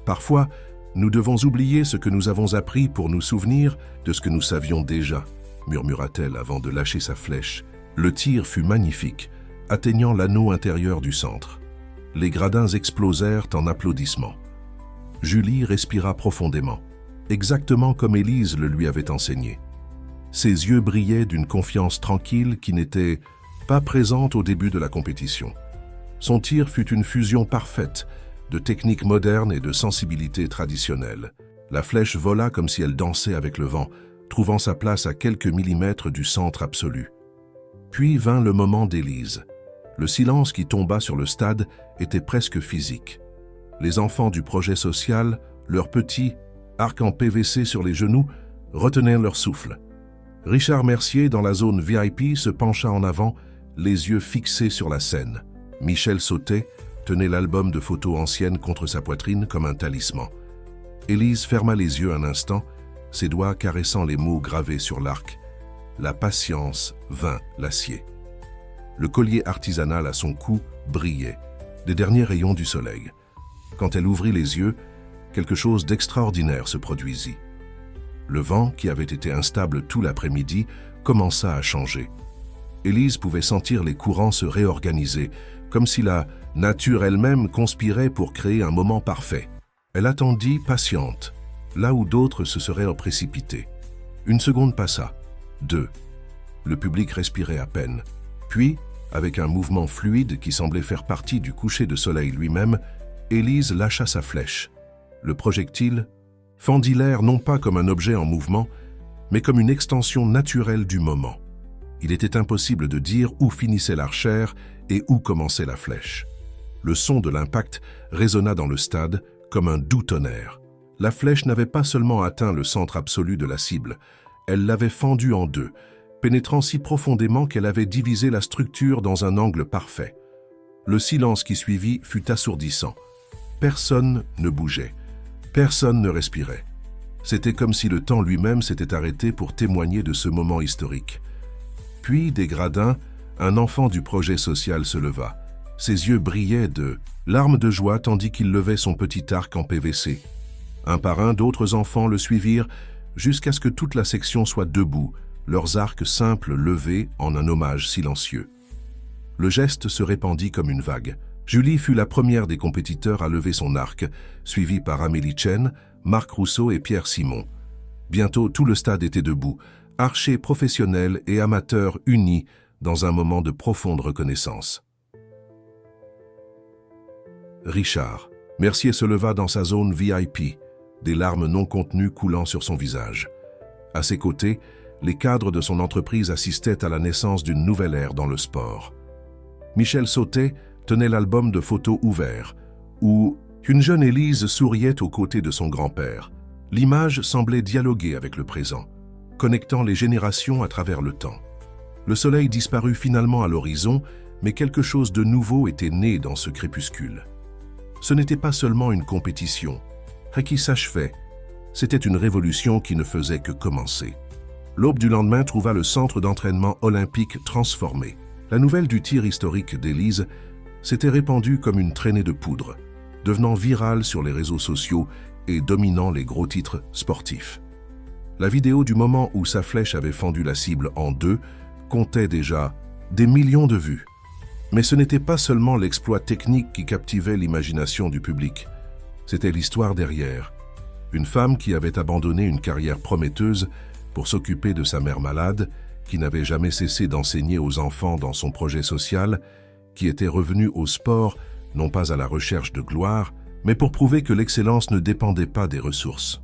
Parfois, nous devons oublier ce que nous avons appris pour nous souvenir de ce que nous savions déjà, murmura-t-elle avant de lâcher sa flèche. Le tir fut magnifique, atteignant l'anneau intérieur du centre. Les gradins explosèrent en applaudissements. Julie respira profondément, exactement comme Élise le lui avait enseigné. Ses yeux brillaient d'une confiance tranquille qui n'était pas présente au début de la compétition. Son tir fut une fusion parfaite de techniques modernes et de sensibilité traditionnelle. La flèche vola comme si elle dansait avec le vent, trouvant sa place à quelques millimètres du centre absolu. Puis vint le moment d'Élise. Le silence qui tomba sur le stade était presque physique. Les enfants du projet social, leurs petits, arcs en PVC sur les genoux, retenaient leur souffle. Richard Mercier, dans la zone VIP, se pencha en avant, les yeux fixés sur la scène. Michel Sautet tenait l'album de photos anciennes contre sa poitrine comme un talisman. Élise ferma les yeux un instant, ses doigts caressant les mots gravés sur l'arc. La patience vint l'acier. Le collier artisanal à son cou brillait, des derniers rayons du soleil. Quand elle ouvrit les yeux, quelque chose d'extraordinaire se produisit. Le vent, qui avait été instable tout l'après-midi, commença à changer. Élise pouvait sentir les courants se réorganiser, comme si la nature elle-même conspirait pour créer un moment parfait. Elle attendit, patiente, là où d'autres se seraient précipités. Une seconde passa, 2. Le public respirait à peine. Puis, avec un mouvement fluide qui semblait faire partie du coucher de soleil lui-même, Élise lâcha sa flèche. Le projectile fendit l'air non pas comme un objet en mouvement, mais comme une extension naturelle du moment. Il était impossible de dire où finissait l'archère et où commençait la flèche. Le son de l'impact résonna dans le stade comme un doux tonnerre. La flèche n'avait pas seulement atteint le centre absolu de la cible, elle l'avait fendue en deux, pénétrant si profondément qu'elle avait divisé la structure dans un angle parfait. Le silence qui suivit fut assourdissant. Personne ne bougeait, personne ne respirait. C'était comme si le temps lui-même s'était arrêté pour témoigner de ce moment historique. Puis, des gradins, un enfant du projet social se leva. Ses yeux brillaient de larmes de joie tandis qu'il levait son petit arc en PVC. Un par un, d'autres enfants le suivirent jusqu'à ce que toute la section soit debout, leurs arcs simples levés en un hommage silencieux. Le geste se répandit comme une vague. Julie fut la première des compétiteurs à lever son arc, suivie par Amélie Chen, Marc Rousseau et Pierre Simon. Bientôt, tout le stade était debout, archers professionnels et amateurs unis dans un moment de profonde reconnaissance. Richard. Mercier se leva dans sa zone VIP, des larmes non contenues coulant sur son visage. À ses côtés, les cadres de son entreprise assistaient à la naissance d'une nouvelle ère dans le sport. Michel Sautet tenait l'album de photos ouvert, où une jeune Élise souriait aux côtés de son grand-père. L'image semblait dialoguer avec le présent, connectant les générations à travers le temps. Le soleil disparut finalement à l'horizon, mais quelque chose de nouveau était né dans ce crépuscule. Ce n'était pas seulement une compétition qui s'achevait, c'était une révolution qui ne faisait que commencer. L'aube du lendemain trouva le centre d'entraînement olympique transformé. La nouvelle du tir historique d'Élise s'était répandue comme une traînée de poudre, devenant virale sur les réseaux sociaux et dominant les gros titres sportifs. La vidéo du moment où sa flèche avait fendu la cible en deux comptait déjà des millions de vues. Mais ce n'était pas seulement l'exploit technique qui captivait l'imagination du public, c'était l'histoire derrière. Une femme qui avait abandonné une carrière prometteuse pour s'occuper de sa mère malade, qui n'avait jamais cessé d'enseigner aux enfants dans son projet social, qui était revenue au sport, non pas à la recherche de gloire, mais pour prouver que l'excellence ne dépendait pas des ressources.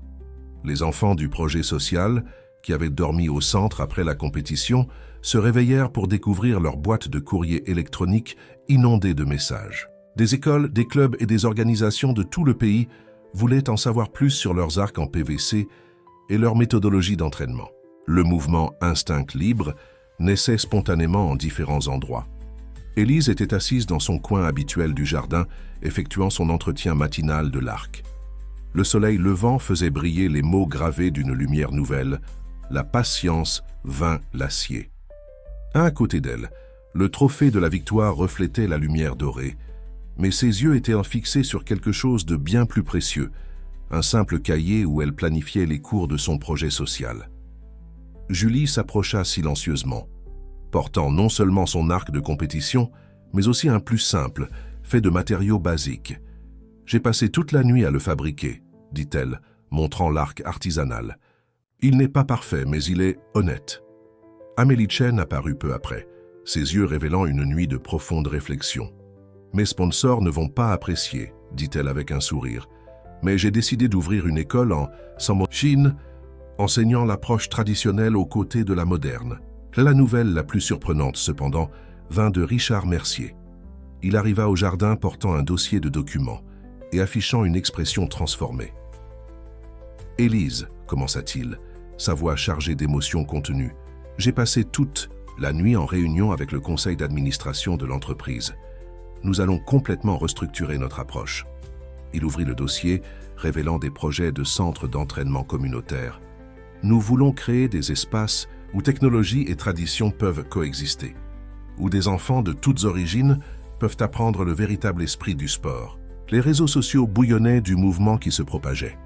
Les enfants du projet social, qui avaient dormi au centre après la compétition, se réveillèrent pour découvrir leur boîte de courrier électronique inondée de messages. Des écoles, des clubs et des organisations de tout le pays voulaient en savoir plus sur leurs arcs en PVC et leur méthodologie d'entraînement. Le mouvement Instinct Libre naissait spontanément en différents endroits. Élise était assise dans son coin habituel du jardin, effectuant son entretien matinal de l'arc. Le soleil levant faisait briller les mots gravés d'une lumière nouvelle. La patience vainc l'acier. À côté d'elle, le trophée de la victoire reflétait la lumière dorée, mais ses yeux étaient fixés sur quelque chose de bien plus précieux, un simple cahier où elle planifiait les cours de son projet social. Julie s'approcha silencieusement, portant non seulement son arc de compétition, mais aussi un plus simple, fait de matériaux basiques. « J'ai passé toute la nuit à le fabriquer », dit-elle, montrant l'arc artisanal. « Il n'est pas parfait, mais il est honnête. » Amélie Chen apparut peu après, ses yeux révélant une nuit de profonde réflexion. « Mes sponsors ne vont pas apprécier, dit-elle avec un sourire, mais j'ai décidé d'ouvrir une école en Chine, enseignant l'approche traditionnelle aux côtés de la moderne. » La nouvelle la plus surprenante, cependant, vint de Richard Mercier. Il arriva au jardin portant un dossier de documents et affichant une expression transformée. « Élise, commença-t-il, sa voix chargée d'émotions contenues, j'ai passé toute la nuit en réunion avec le conseil d'administration de l'entreprise. Nous allons complètement restructurer notre approche. » Il ouvrit le dossier, révélant des projets de centres d'entraînement communautaire. « Nous voulons créer des espaces où technologie et tradition peuvent coexister, où des enfants de toutes origines peuvent apprendre le véritable esprit du sport. Les réseaux sociaux bouillonnaient du mouvement qui se propageait.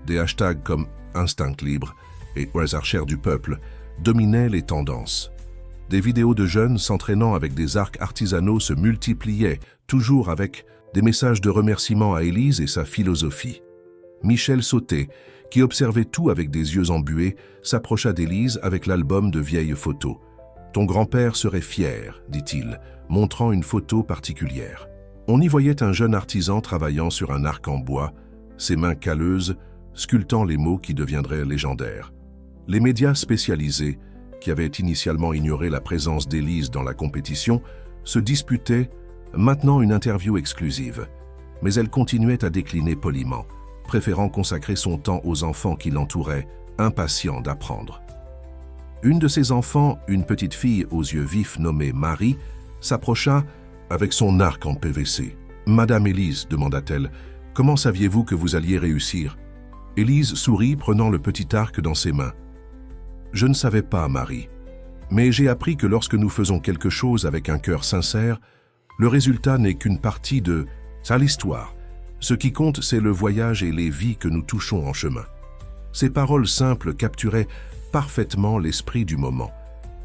Des hashtags comme Instinct Libre et aux archères du peuple dominaient les tendances. Des vidéos de jeunes s'entraînant avec des arcs artisanaux se multipliaient, toujours avec des messages de remerciement à Élise et sa philosophie. Michel Sauté, qui observait tout avec des yeux embués, s'approcha d'Élise avec l'album de vieilles photos. « Ton grand-père serait fier », dit-il, montrant une photo particulière. On y voyait un jeune artisan travaillant sur un arc en bois, ses mains calleuses, sculptant les mots qui deviendraient légendaires. Les médias spécialisés, qui avaient initialement ignoré la présence d'Élise dans la compétition, se disputaient maintenant une interview exclusive. Mais elle continuait à décliner poliment, préférant consacrer son temps aux enfants qui l'entouraient, impatients d'apprendre. Une de ses enfants, une petite fille aux yeux vifs nommée Marie, s'approcha avec son arc en PVC. « Madame Élise, demanda-t-elle, comment saviez-vous que vous alliez réussir ?» Élise sourit, prenant le petit arc dans ses mains. « Je ne savais pas, Marie, mais j'ai appris que lorsque nous faisons quelque chose avec un cœur sincère, le résultat n'est qu'une partie de l'histoire. Ce qui compte, c'est le voyage et les vies que nous touchons en chemin. » Ces paroles simples capturaient parfaitement l'esprit du moment.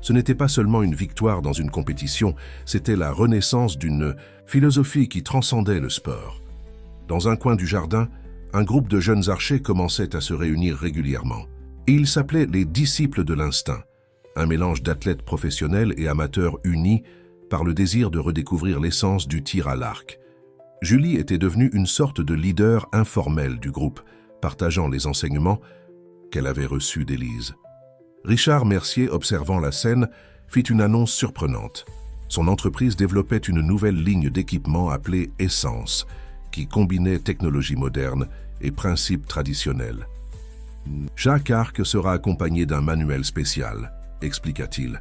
Ce n'était pas seulement une victoire dans une compétition, c'était la renaissance d'une philosophie qui transcendait le sport. Dans un coin du jardin, un groupe de jeunes archers commençait à se réunir régulièrement. Ils s'appelaient les disciples de l'instinct, un mélange d'athlètes professionnels et amateurs unis par le désir de redécouvrir l'essence du tir à l'arc. Julie était devenue une sorte de leader informel du groupe, partageant les enseignements qu'elle avait reçus d'Élise. Richard Mercier, observant la scène, fit une annonce surprenante. Son entreprise développait une nouvelle ligne d'équipement appelée Essence, qui combinait technologie moderne et principes traditionnels. Chaque arc sera accompagné d'un manuel spécial, expliqua-t-il,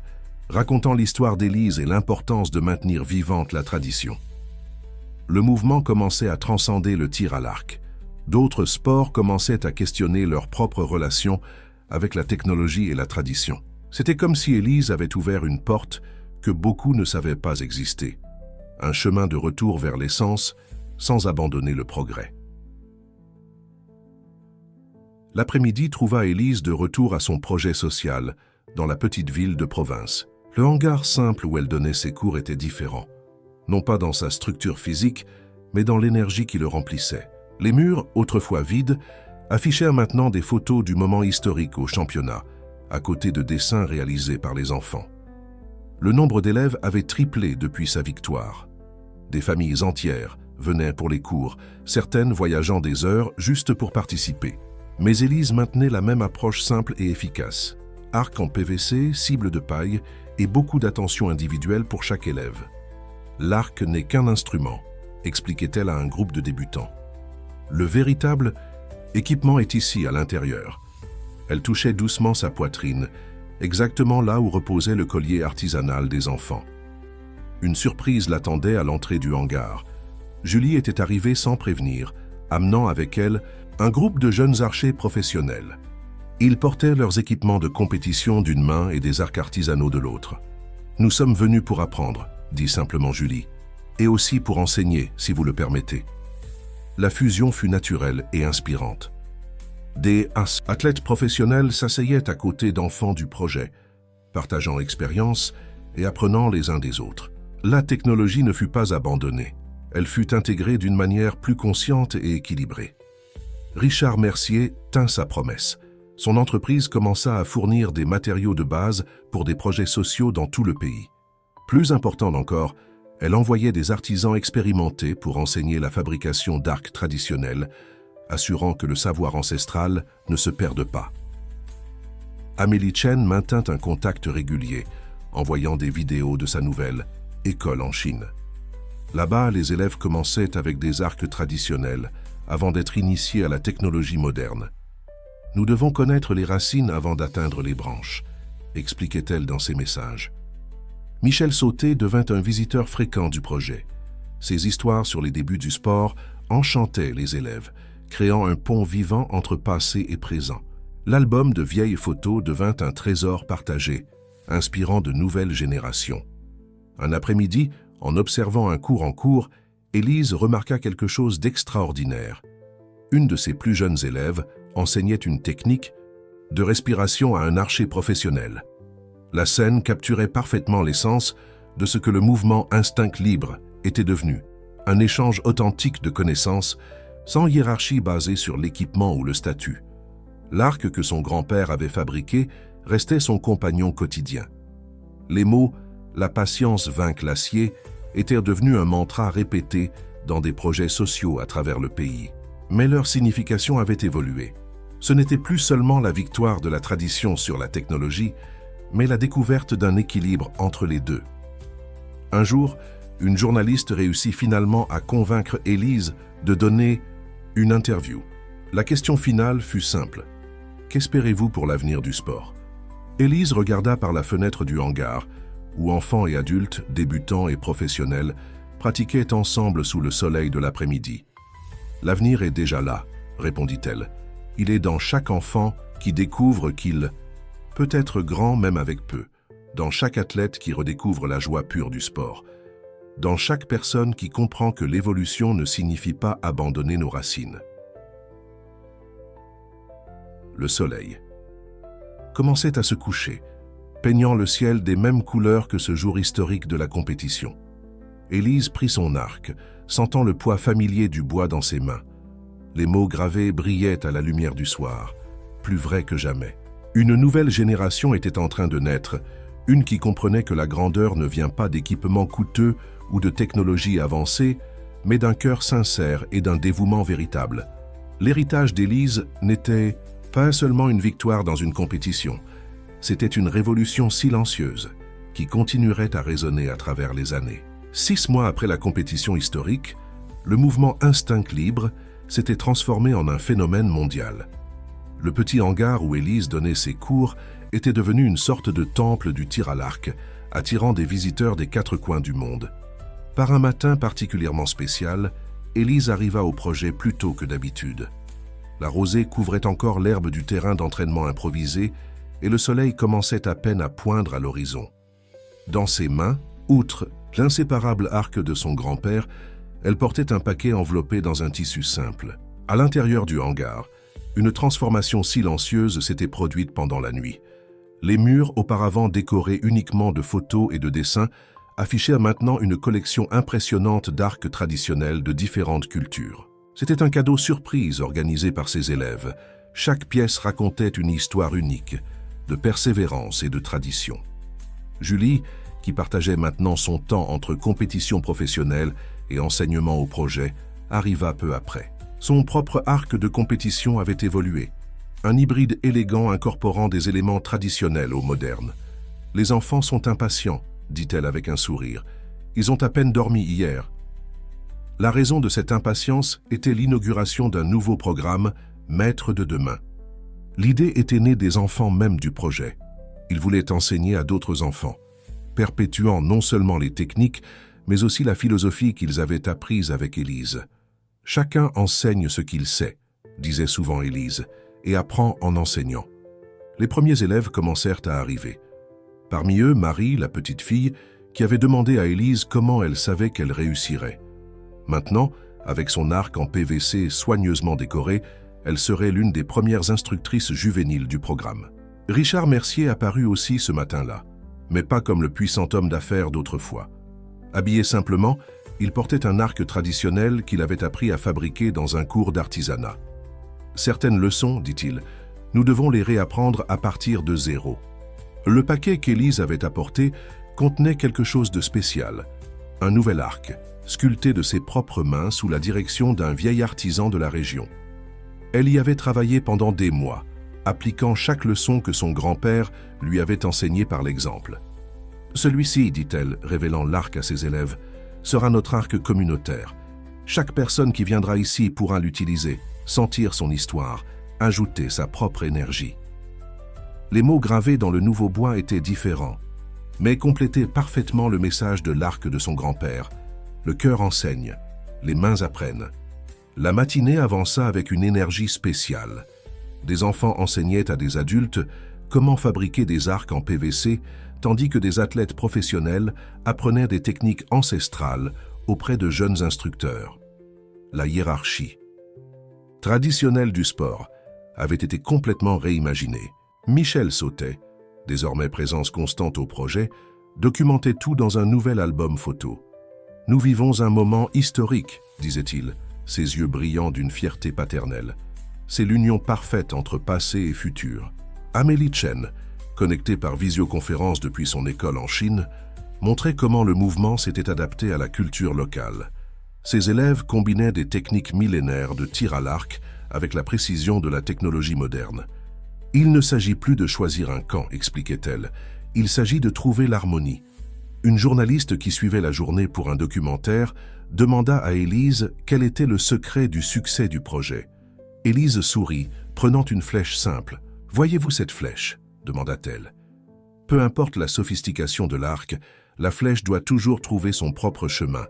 racontant l'histoire d'Élise et l'importance de maintenir vivante la tradition. Le mouvement commençait à transcender le tir à l'arc. D'autres sports commençaient à questionner leur propre relation avec la technologie et la tradition. C'était comme si Élise avait ouvert une porte que beaucoup ne savaient pas exister. Un chemin de retour vers l'essence sans abandonner le progrès. L'après-midi trouva Élise de retour à son projet social, dans la petite ville de province. Le hangar simple où elle donnait ses cours était différent, non pas dans sa structure physique, mais dans l'énergie qui le remplissait. Les murs, autrefois vides, affichèrent maintenant des photos du moment historique au championnat, à côté de dessins réalisés par les enfants. Le nombre d'élèves avait triplé depuis sa victoire. Des familles entières venaient pour les cours, certaines voyageant des heures juste pour participer. Mais Élise maintenait la même approche simple et efficace. Arc en PVC, cible de paille et beaucoup d'attention individuelle pour chaque élève. L'arc n'est qu'un instrument, expliquait-elle à un groupe de débutants. Le véritable équipement est ici, à l'intérieur. Elle touchait doucement sa poitrine, exactement là où reposait le collier artisanal des enfants. Une surprise l'attendait à l'entrée du hangar. Julie était arrivée sans prévenir, amenant avec elle un groupe de jeunes archers professionnels. Ils portaient leurs équipements de compétition d'une main et des arcs artisanaux de l'autre. « Nous sommes venus pour apprendre », dit simplement Julie, « et aussi pour enseigner, si vous le permettez. » La fusion fut naturelle et inspirante. Des athlètes professionnels s'asseyaient à côté d'enfants du projet, partageant expériences et apprenant les uns des autres. La technologie ne fut pas abandonnée. Elle fut intégrée d'une manière plus consciente et équilibrée. Richard Mercier tint sa promesse. Son entreprise commença à fournir des matériaux de base pour des projets sociaux dans tout le pays. Plus important encore, elle envoyait des artisans expérimentés pour enseigner la fabrication d'arcs traditionnels, assurant que le savoir ancestral ne se perde pas. Amélie Chen maintint un contact régulier, envoyant des vidéos de sa nouvelle école en Chine. Là-bas, les élèves commençaient avec des arcs traditionnels, avant d'être initiés à la technologie moderne. « Nous devons connaître les racines avant d'atteindre les branches », expliquait-elle dans ses messages. Michel Sauté devint un visiteur fréquent du projet. Ses histoires sur les débuts du sport enchantaient les élèves, créant un pont vivant entre passé et présent. L'album de vieilles photos devint un trésor partagé, inspirant de nouvelles générations. Un après-midi, En observant un cours en cours, Élise remarqua quelque chose d'extraordinaire. Une de ses plus jeunes élèves enseignait une technique de respiration à un archer professionnel. La scène capturait parfaitement l'essence de ce que le mouvement Instinct Libre était devenu, un échange authentique de connaissances, sans hiérarchie basée sur l'équipement ou le statut. L'arc que son grand-père avait fabriqué restait son compagnon quotidien. Les mots « la patience vainc l'acier » étaient devenus un mantra répété dans des projets sociaux à travers le pays. Mais leur signification avait évolué. Ce n'était plus seulement la victoire de la tradition sur la technologie, mais la découverte d'un équilibre entre les deux. Un jour, une journaliste réussit finalement à convaincre Élise de donner une interview. La question finale fut simple. Qu'espérez-vous pour l'avenir du sport? Élise regarda par la fenêtre du hangar, où enfants et adultes, débutants et professionnels, pratiquaient ensemble sous le soleil de l'après-midi. L'avenir est déjà là, répondit-elle. Il est dans chaque enfant qui découvre qu'il peut être grand même avec peu, dans chaque athlète qui redécouvre la joie pure du sport, dans chaque personne qui comprend que l'évolution ne signifie pas abandonner nos racines. Le soleil commençait à se coucher, peignant le ciel des mêmes couleurs que ce jour historique de la compétition. Élise prit son arc, sentant le poids familier du bois dans ses mains. Les mots gravés brillaient à la lumière du soir, plus vrais que jamais. Une nouvelle génération était en train de naître, une qui comprenait que la grandeur ne vient pas d'équipements coûteux ou de technologies avancées, mais d'un cœur sincère et d'un dévouement véritable. L'héritage d'Élise n'était pas seulement une victoire dans une compétition, c'était une révolution silencieuse qui continuerait à résonner à travers les années. 6 mois après la compétition historique, le mouvement Instinct Libre s'était transformé en un phénomène mondial. Le petit hangar où Élise donnait ses cours était devenu une sorte de temple du tir à l'arc, attirant des visiteurs des 4 coins du monde. Par un matin particulièrement spécial, Élise arriva au projet plus tôt que d'habitude. La rosée couvrait encore l'herbe du terrain d'entraînement improvisé et le soleil commençait à peine à poindre à l'horizon. Dans ses mains, outre l'inséparable arc de son grand-père, elle portait un paquet enveloppé dans un tissu simple. À l'intérieur du hangar, une transformation silencieuse s'était produite pendant la nuit. Les murs, auparavant décorés uniquement de photos et de dessins, affichaient maintenant une collection impressionnante d'arcs traditionnels de différentes cultures. C'était un cadeau surprise organisé par ses élèves. Chaque pièce racontait une histoire unique, de persévérance et de tradition. Julie, qui partageait maintenant son temps entre compétition professionnelle et enseignement au projet, arriva peu après. Son propre arc de compétition avait évolué, un hybride élégant incorporant des éléments traditionnels au moderne. « Les enfants sont impatients », dit-elle avec un sourire. « Ils ont à peine dormi hier. » La raison de cette impatience était l'inauguration d'un nouveau programme, Maître de demain. L'idée était née des enfants même du projet. Ils voulaient enseigner à d'autres enfants, perpétuant non seulement les techniques, mais aussi la philosophie qu'ils avaient apprise avec Élise. « Chacun enseigne ce qu'il sait », disait souvent Élise, et apprend en enseignant. Les premiers élèves commencèrent à arriver. Parmi eux, Marie, la petite fille, qui avait demandé à Élise comment elle savait qu'elle réussirait. Maintenant, avec son arc en PVC soigneusement décoré, elle serait l'une des premières instructrices juvéniles du programme. Richard Mercier apparut aussi ce matin-là, mais pas comme le puissant homme d'affaires d'autrefois. Habillé simplement, il portait un arc traditionnel qu'il avait appris à fabriquer dans un cours d'artisanat. « Certaines leçons, dit-il, nous devons les réapprendre à partir de zéro. » Le paquet qu'Élise avait apporté contenait quelque chose de spécial, un nouvel arc, sculpté de ses propres mains sous la direction d'un vieil artisan de la région. Elle y avait travaillé pendant des mois, appliquant chaque leçon que son grand-père lui avait enseignée par l'exemple. « Celui-ci, dit-elle, révélant l'arc à ses élèves, sera notre arc communautaire. Chaque personne qui viendra ici pourra l'utiliser, sentir son histoire, ajouter sa propre énergie. » Les mots gravés dans le nouveau bois étaient différents, mais complétaient parfaitement le message de l'arc de son grand-père. Le cœur enseigne, les mains apprennent. La matinée avança avec une énergie spéciale. Des enfants enseignaient à des adultes, comment fabriquer des arcs en PVC, tandis que des athlètes professionnels apprenaient des techniques ancestrales auprès de jeunes instructeurs. La hiérarchie traditionnelle du sport avait été complètement réimaginée. Michel Sautet, désormais présence constante au projet, documentait tout dans un nouvel album photo. « Nous vivons un moment historique », disait-il, ses yeux brillants d'une fierté paternelle. C'est l'union parfaite entre passé et futur. Amélie Chen, connectée par visioconférence depuis son école en Chine, montrait comment le mouvement s'était adapté à la culture locale. Ses élèves combinaient des techniques millénaires de tir à l'arc avec la précision de la technologie moderne. « Il ne s'agit plus de choisir un camp », expliquait-elle. « Il s'agit de trouver l'harmonie. » Une journaliste qui suivait la journée pour un documentaire demanda à Élise quel était le secret du succès du projet. Élise sourit, prenant une flèche simple. « Voyez-vous cette flèche ?» demanda-t-elle. Peu importe la sophistication de l'arc, la flèche doit toujours trouver son propre chemin.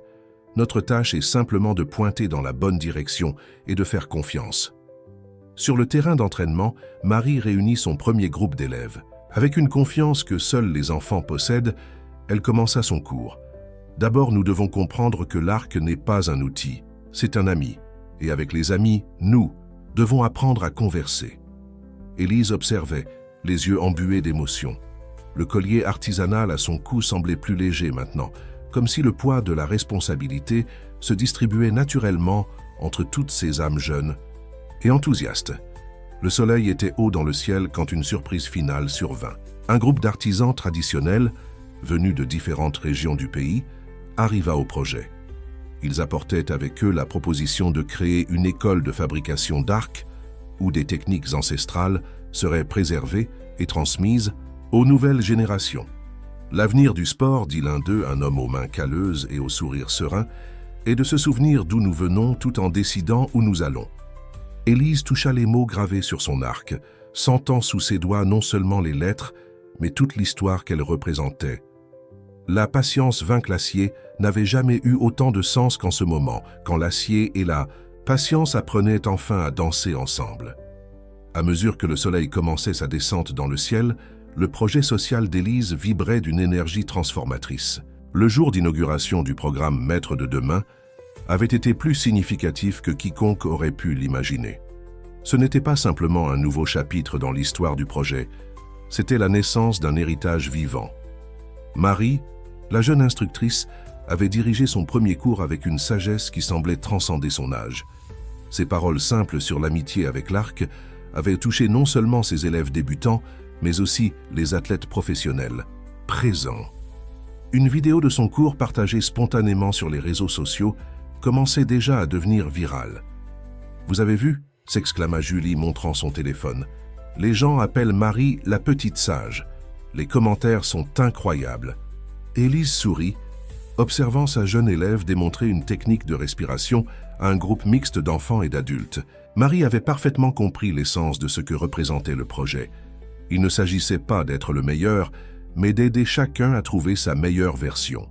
Notre tâche est simplement de pointer dans la bonne direction et de faire confiance. Sur le terrain d'entraînement, Marie réunit son premier groupe d'élèves. Avec une confiance que seuls les enfants possèdent, elle commença son cours. D'abord, nous devons comprendre que l'arc n'est pas un outil, c'est un ami. Et avec les amis, nous devons apprendre à converser. Élise observait, les yeux embués d'émotion. Le collier artisanal à son cou semblait plus léger maintenant, comme si le poids de la responsabilité se distribuait naturellement entre toutes ces âmes jeunes et enthousiastes. Le soleil était haut dans le ciel quand une surprise finale survint. Un groupe d'artisans traditionnels, venus de différentes régions du pays, arriva au projet. Ils apportaient avec eux la proposition de créer une école de fabrication d'arcs où des techniques ancestrales seraient préservées et transmises aux nouvelles générations. L'avenir du sport, dit l'un d'eux, un homme aux mains calleuses et au sourire serein, est de se souvenir d'où nous venons tout en décidant où nous allons. Élise toucha les mots gravés sur son arc, sentant sous ses doigts non seulement les lettres, mais toute l'histoire qu'elles représentaient. La patience vaincre l'acier n'avait jamais eu autant de sens qu'en ce moment, quand l'acier et la patience apprenaient enfin à danser ensemble. À mesure que le soleil commençait sa descente dans le ciel, le projet social d'Élise vibrait d'une énergie transformatrice. Le jour d'inauguration du programme Maître de demain avait été plus significatif que quiconque aurait pu l'imaginer. Ce n'était pas simplement un nouveau chapitre dans l'histoire du projet, c'était la naissance d'un héritage vivant. Marie, la jeune instructrice, avait dirigé son premier cours avec une sagesse qui semblait transcender son âge. Ses paroles simples sur l'amitié avec l'arc avaient touché non seulement ses élèves débutants, mais aussi les athlètes professionnels, présents. Une vidéo de son cours partagée spontanément sur les réseaux sociaux commençait déjà à devenir virale. « Vous avez vu ?» s'exclama Julie montrant son téléphone. « Les gens appellent Marie la petite sage. Les commentaires sont incroyables. » Élise sourit, observant sa jeune élève démontrer une technique de respiration à un groupe mixte d'enfants et d'adultes. Marie avait parfaitement compris l'essence de ce que représentait le projet. Il ne s'agissait pas d'être le meilleur, mais d'aider chacun à trouver sa meilleure version.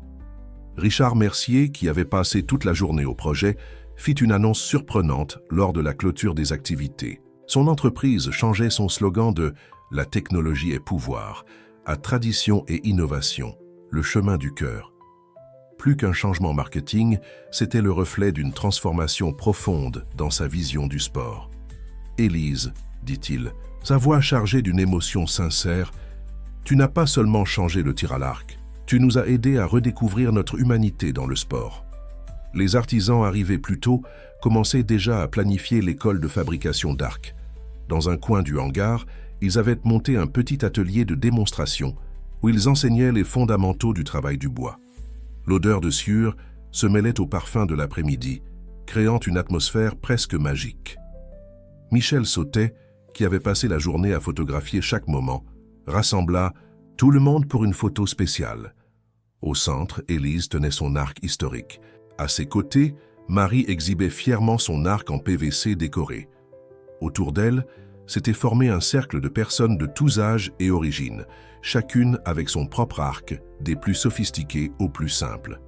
Richard Mercier, qui avait passé toute la journée au projet, fit une annonce surprenante lors de la clôture des activités. Son entreprise changeait son slogan de « La technologie est pouvoir » à « Tradition et innovation, le chemin du cœur ». Plus qu'un changement marketing, c'était le reflet d'une transformation profonde dans sa vision du sport. « Élise, dit-il, sa voix chargée d'une émotion sincère, tu n'as pas seulement changé le tir à l'arc, tu nous as aidés à redécouvrir notre humanité dans le sport. » Les artisans arrivés plus tôt commençaient déjà à planifier l'école de fabrication d'arcs. Dans un coin du hangar, ils avaient monté un petit atelier de démonstration où ils enseignaient les fondamentaux du travail du bois. L'odeur de sciure se mêlait au parfum de l'après-midi, créant une atmosphère presque magique. Michel Sautet, qui avait passé la journée à photographier chaque moment, rassembla tout le monde pour une photo spéciale. Au centre, Élise tenait son arc historique. À ses côtés, Marie exhibait fièrement son arc en PVC décoré. Autour d'elle, s'était formé un cercle de personnes de tous âges et origines, chacune avec son propre arc, des plus sophistiqués aux plus simples.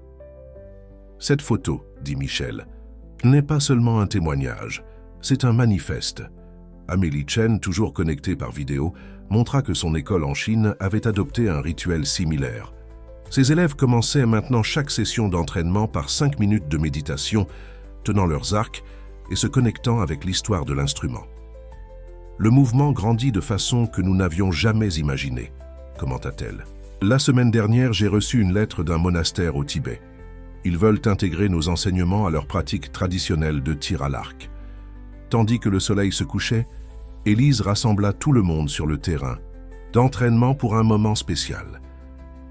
« Cette photo, dit Michel, n'est pas seulement un témoignage, c'est un manifeste. » Amélie Chen, toujours connectée par vidéo, montra que son école en Chine avait adopté un rituel similaire. Ses élèves commençaient maintenant chaque session d'entraînement par 5 minutes de méditation, tenant leurs arcs et se connectant avec l'histoire de l'instrument. Le mouvement grandit de façon que nous n'avions jamais imaginée, commenta-t-elle. La semaine dernière, j'ai reçu une lettre d'un monastère au Tibet. Ils veulent intégrer nos enseignements à leur pratique traditionnelle de tir à l'arc. Tandis que le soleil se couchait, Élise rassembla tout le monde sur le terrain, d'entraînement pour un moment spécial.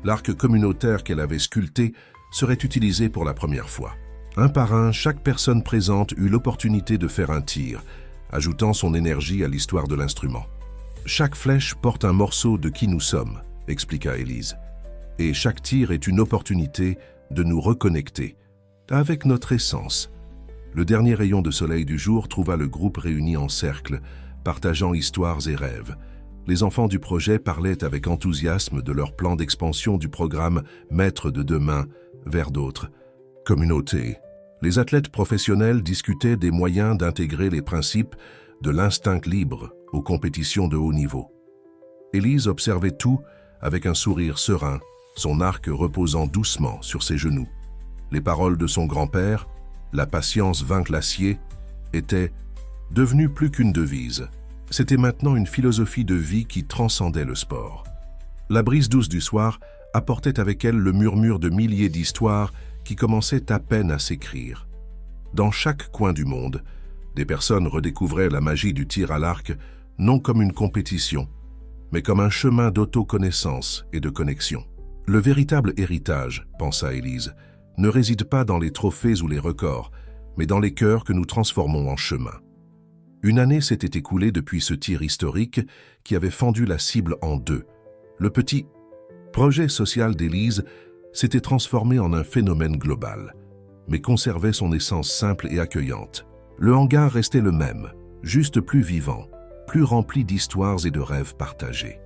L'arc communautaire qu'elle avait sculpté serait utilisé pour la première fois. Un par un, chaque personne présente eut l'opportunité de faire un tir, ajoutant son énergie à l'histoire de l'instrument. Chaque flèche porte un morceau de qui nous sommes, expliqua Élise. Et chaque tir est une opportunité de nous reconnecter avec notre essence. Le dernier rayon de soleil du jour trouva le groupe réuni en cercle, partageant histoires et rêves. Les enfants du projet parlaient avec enthousiasme de leur plan d'expansion du programme Maître de demain vers d'autres communautés. Les athlètes professionnels discutaient des moyens d'intégrer les principes de l'instinct libre aux compétitions de haut niveau. Élise observait tout avec un sourire serein, son arc reposant doucement sur ses genoux. Les paroles de son grand-père, « La patience vainc l'acier », étaient devenues plus qu'une devise. C'était maintenant une philosophie de vie qui transcendait le sport. La brise douce du soir apportait avec elle le murmure de milliers d'histoires qui commençaient à peine à s'écrire. Dans chaque coin du monde, des personnes redécouvraient la magie du tir à l'arc, non comme une compétition, mais comme un chemin d'autoconnaissance et de connexion. Le véritable héritage, pensa Élise, ne réside pas dans les trophées ou les records, mais dans les cœurs que nous transformons en chemin. Une année s'était écoulée depuis ce tir historique qui avait fendu la cible en deux. Le petit projet social d'Élise s'était transformé en un phénomène global, mais conservait son essence simple et accueillante. Le hangar restait le même, juste plus vivant, plus rempli d'histoires et de rêves partagés.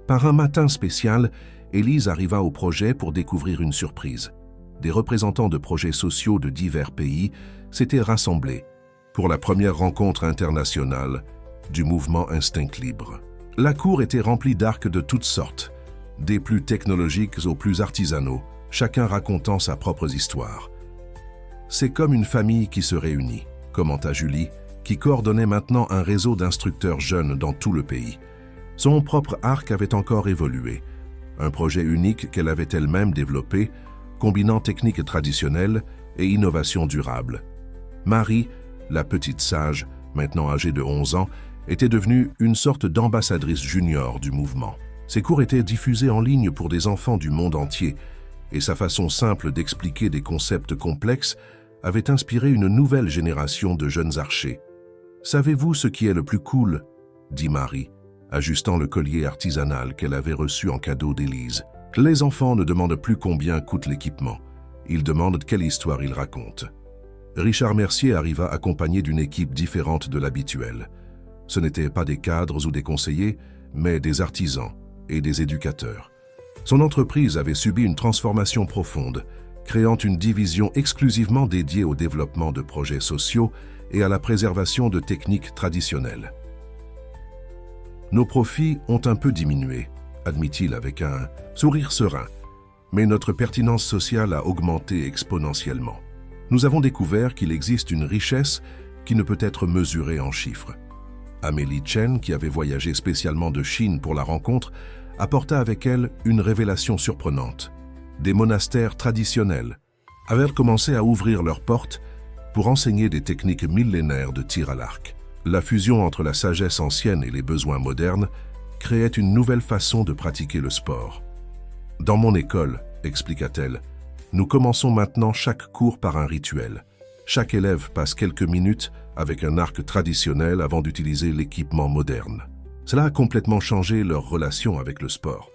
Par un matin spécial, Élise arriva au projet pour découvrir une surprise. Des représentants de projets sociaux de divers pays s'étaient rassemblés pour la première rencontre internationale du mouvement Instinct Libre. La cour était remplie d'arcs de toutes sortes, des plus technologiques aux plus artisanaux, chacun racontant sa propre histoire. C'est comme une famille qui se réunit, commenta Julie, qui coordonnait maintenant un réseau d'instructeurs jeunes dans tout le pays. Son propre arc avait encore évolué, un projet unique qu'elle avait elle-même développé, combinant techniques traditionnelles et innovation durable. Marie, la petite sage, maintenant âgée de 11 ans, était devenue une sorte d'ambassadrice junior du mouvement. Ses cours étaient diffusés en ligne pour des enfants du monde entier, et sa façon simple d'expliquer des concepts complexes avait inspiré une nouvelle génération de jeunes archers. « Savez-vous ce qui est le plus cool ?» dit Marie, ajustant le collier artisanal qu'elle avait reçu en cadeau d'Élise. « Les enfants ne demandent plus combien coûte l'équipement. Ils demandent quelle histoire il raconte. » Richard Mercier arriva accompagné d'une équipe différente de l'habituel. Ce n'étaient pas des cadres ou des conseillers, mais des artisans et des éducateurs. Son entreprise avait subi une transformation profonde, créant une division exclusivement dédiée au développement de projets sociaux et à la préservation de techniques traditionnelles. Nos profits ont un peu diminué, admit-il avec un sourire serein, mais notre pertinence sociale a augmenté exponentiellement. Nous avons découvert qu'il existe une richesse qui ne peut être mesurée en chiffres. Amélie Chen, qui avait voyagé spécialement de Chine pour la rencontre, apporta avec elle une révélation surprenante. Des monastères traditionnels avaient commencé à ouvrir leurs portes pour enseigner des techniques millénaires de tir à l'arc. La fusion entre la sagesse ancienne et les besoins modernes créait une nouvelle façon de pratiquer le sport. « Dans mon école, expliqua-t-elle, nous commençons maintenant chaque cours par un rituel. Chaque élève passe quelques minutes avec un arc traditionnel avant d'utiliser l'équipement moderne. Cela a complètement changé leur relation avec le sport.